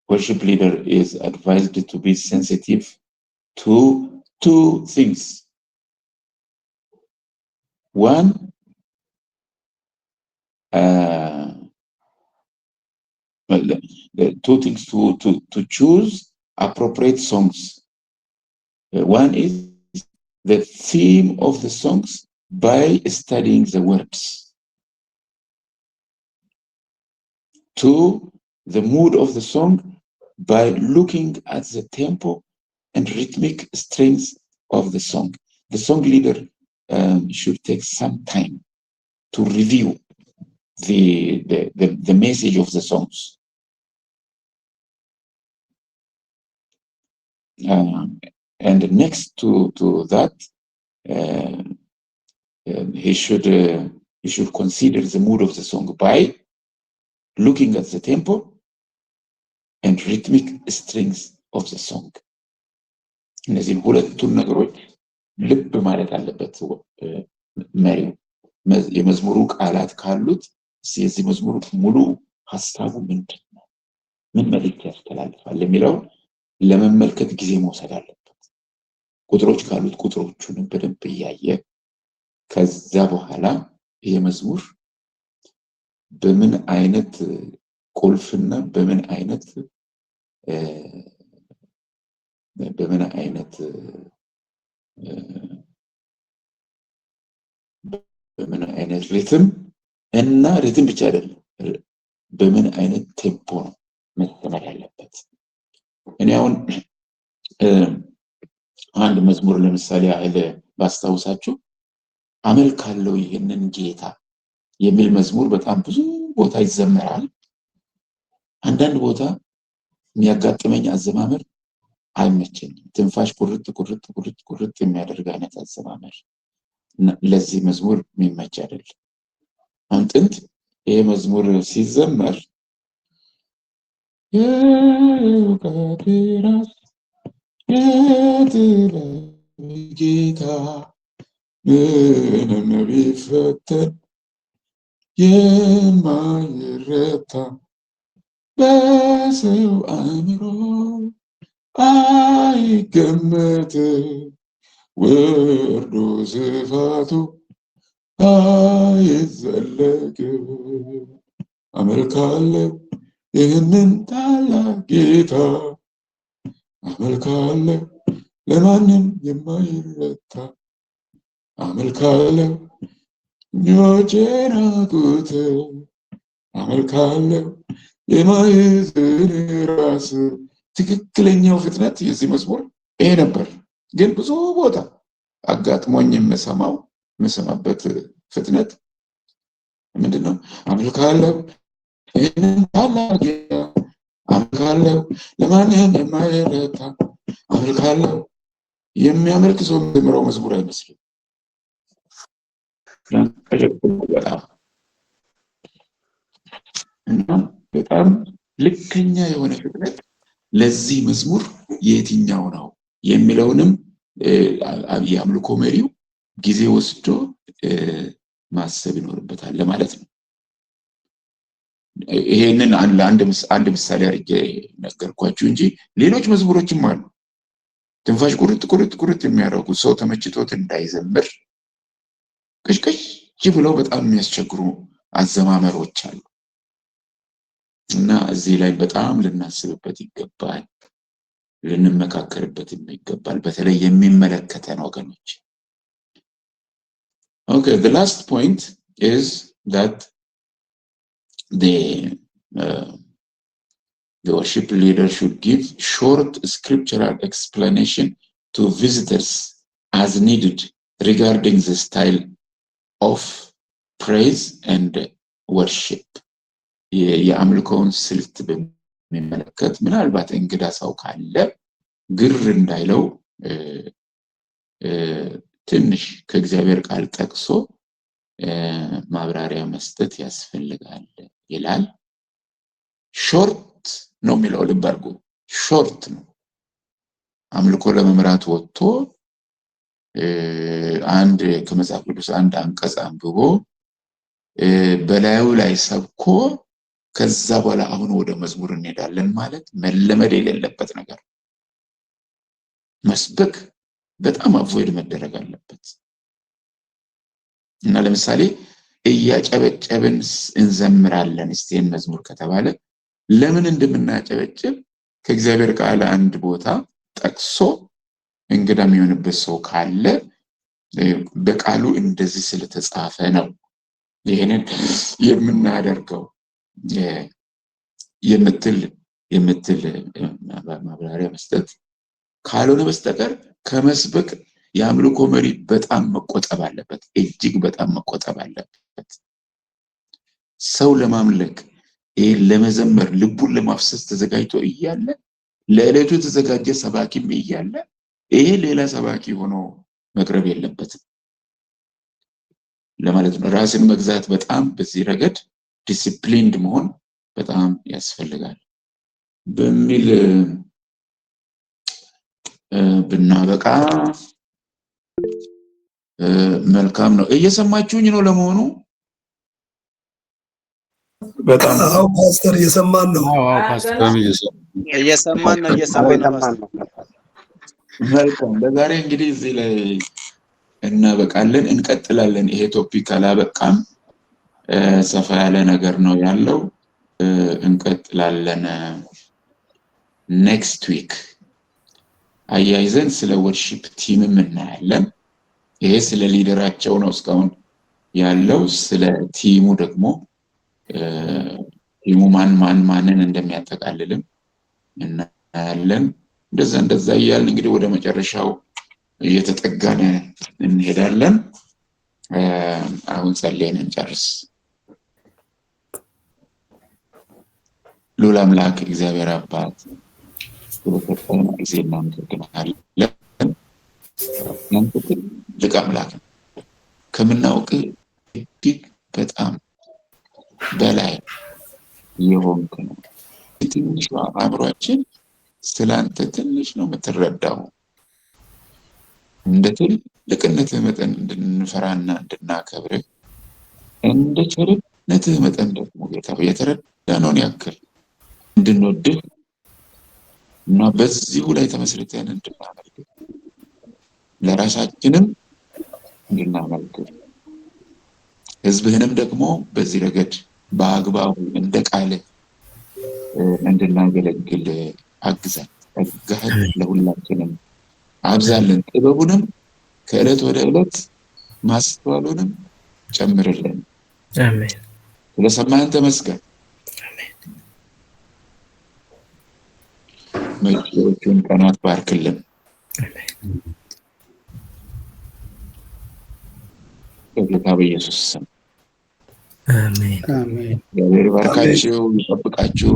Worship leader is advised to be sensitive to 2 things. One, the 2 things to choose appropriate songs. One is the theme of the songs by studying the words. 2, the mood of the song by looking at the tempo and rhythmic strings of the song. The song leader should take some time to review the message of the songs. And next to that, he should consider the mood of the song by looking at the tempo and rhythmic strings of the song. እነዚህን ሁለቱን ነገሮች ልብ ማለት አለበት መሪው። የመዝሙሩ ቃላት ካሉት የዚህ መዝሙሩ ሙሉ ሐሳቡ ምንድነው፣ ምን መልእክት ያስተላልፋል የሚለው ለመመልከት ጊዜ መውሰድ አለበት። ቁጥሮች ካሉት ቁጥሮቹን በደንብ እያየ ከዛ በኋላ የመዝሙር በምን አይነት ቁልፍና በምን አይነት ሪትም እና ሪትም ብቻ አይደለም በምን አይነት ቴምፖ ነው መስተመር ያለበት። እኔ አሁን አንድ መዝሙር ለምሳሌ ያህል ባስታውሳችሁ አመልካለሁ ይሄንን ጌታ የሚል መዝሙር በጣም ብዙ ቦታ ይዘመራል። አንዳንድ ቦታ የሚያጋጥመኝ አዘማመር አይመቸኝም። ትንፋሽ ቁርጥ የሚያደርግ አይነት አዘማመር ለዚህ መዝሙር የሚመች አይደለም። አሁን ጥንት ይሄ መዝሙር ሲዘመር የውቃቴራስ ጌታ ምንም ቢፈተን የማይረታ በሰው አእምሮ አይገመትም ወርዶ ስፋቱ አይዘለቅም። አመልካለሁ ይህንን ታላቅ ጌታ አመልካለሁ ለማንም የማይረታ አመልካለሁ ኞቼናቁት አመልካለሁ የማይዝን ራስ። ትክክለኛው ፍጥነት የዚህ መዝሙር ይሄ ነበር። ግን ብዙ ቦታ አጋጥሞኝ የምሰማበት ፍጥነት ምንድነው? አመልካለሁ ይህንን ታላቅ ጌታ አመልካለሁ ለማንም የማይረታ አመልካለሁ። የሚያመልክ ሰው የሚዘምረው መዝሙር አይመስልም። እና በጣም ልከኛ የሆነ ፍጥነት ለዚህ መዝሙር የትኛው ነው የሚለውንም የአምልኮ መሪው ጊዜ ወስዶ ማሰብ ይኖርበታል ለማለት ነው። ይሄንን አንድ ምሳሌ አድርጌ ነገርኳችሁ እንጂ ሌሎች መዝሙሮችም አሉ። ትንፋሽ ቁርጥ የሚያደርጉ ሰው ተመችቶት እንዳይዘምር ቅሽቅሽ ብለው በጣም የሚያስቸግሩ አዘማመሮች አሉ እና እዚህ ላይ በጣም ልናስብበት ይገባል፣ ልንመካከርበት ይገባል፣ በተለይ የሚመለከተን ወገኖች። Okay, the last point is that the worship leader should give short scriptural explanation to visitors as needed regarding the style of praise and worship. የአምልኮውን ስልት በሚመለከት ምናልባት እንግዳ ሰው ካለ ግር እንዳይለው ትንሽ ከእግዚአብሔር ቃል ጠቅሶ ማብራሪያ መስጠት ያስፈልጋል ይላል። ሾርት ነው የሚለው ልብ አድርጉ፣ ሾርት ነው። አምልኮ ለመምራት ወጥቶ አንድ ከመጽሐፍ ቅዱስ አንድ አንቀጽ አንብቦ በላዩ ላይ ሰብኮ ከዛ በኋላ አሁን ወደ መዝሙር እንሄዳለን ማለት መለመድ የሌለበት ነገር። መስበክ በጣም አቮይድ መደረግ አለበት እና ለምሳሌ እያጨበጨብን እንዘምራለን እስቲን መዝሙር ከተባለ ለምን እንደምናጨበጭብ ከእግዚአብሔር ቃል አንድ ቦታ ጠቅሶ እንግዳ የሚሆንበት ሰው ካለ በቃሉ እንደዚህ ስለተጻፈ ነው ይሄንን የምናደርገው የምትል ማብራሪያ መስጠት ካልሆነ በስተቀር ከመስበክ የአምልኮ መሪ በጣም መቆጠብ አለበት፣ እጅግ በጣም መቆጠብ አለበት። ሰው ለማምለክ ለመዘመር ልቡን ለማፍሰስ ተዘጋጅቶ እያለ ለዕለቱ የተዘጋጀ ሰባኪም እያለ ይሄ ሌላ ሰባኪ ሆኖ መቅረብ የለበትም ለማለት ነው። ራስን መግዛት በጣም በዚህ ረገድ ዲሲፕሊንድ መሆን በጣም ያስፈልጋል በሚል ብናበቃ መልካም ነው። እየሰማችሁኝ ነው ለመሆኑ? በጣም አዎ ፓስተር እየሰማን ነው። እየሰማን ነው። መልካም። ለዛሬ እንግዲህ እዚህ ላይ እናበቃለን፣ እንቀጥላለን። ይሄ ቶፒክ አላበቃም። ሰፋ ያለ ነገር ነው ያለው። እንቀጥላለን ኔክስት ዊክ አያይዘን ስለ ወርሺፕ ቲምም እናያለን። ይሄ ስለ ሊደራቸው ነው እስካሁን ያለው። ስለ ቲሙ ደግሞ ቲሙ ማንን እንደሚያጠቃልልም እናያለን። እንደዛ እያልን እንግዲህ ወደ መጨረሻው እየተጠጋን እንሄዳለን። አሁን ጸልየን እንጨርስ። ልዑል አምላክ እግዚአብሔር አባት ስለሰጠን ጊዜ እናመሰግናለን። እናንተ ትልቅ አምላክ ከምናውቅ እጅግ በጣም በላይ የሆንክ ነው። ትንሽ አእምሯችን ስላንተ ትንሽ ነው የምትረዳው። እንደ ትልቅነትህ መጠን እንድንፈራና እንድናከብር እንደ ቸርነትህ መጠን ደግሞ ጌታ የተረዳነውን ያክል እንድንወድህ እና በዚሁ ላይ ተመስርተን እንድናመልክ ለራሳችንም እንድናመልክ ህዝብህንም ደግሞ በዚህ ረገድ በአግባቡ እንደ ቃልህ እንድናገለግል አግዘን። ጸጋህን ለሁላችንም አብዛልን፣ ጥበቡንም ከዕለት ወደ ዕለት ማስተዋሉንም ጨምርልን። አሜን። ስለሰማህን ተመስገን። መጪዎቹን ቀናት ባርክልን። በጌታ በኢየሱስ ስም አሜን። አሜን። እግዚአብሔር ይባርካችሁ፣ ይጠብቃችሁ።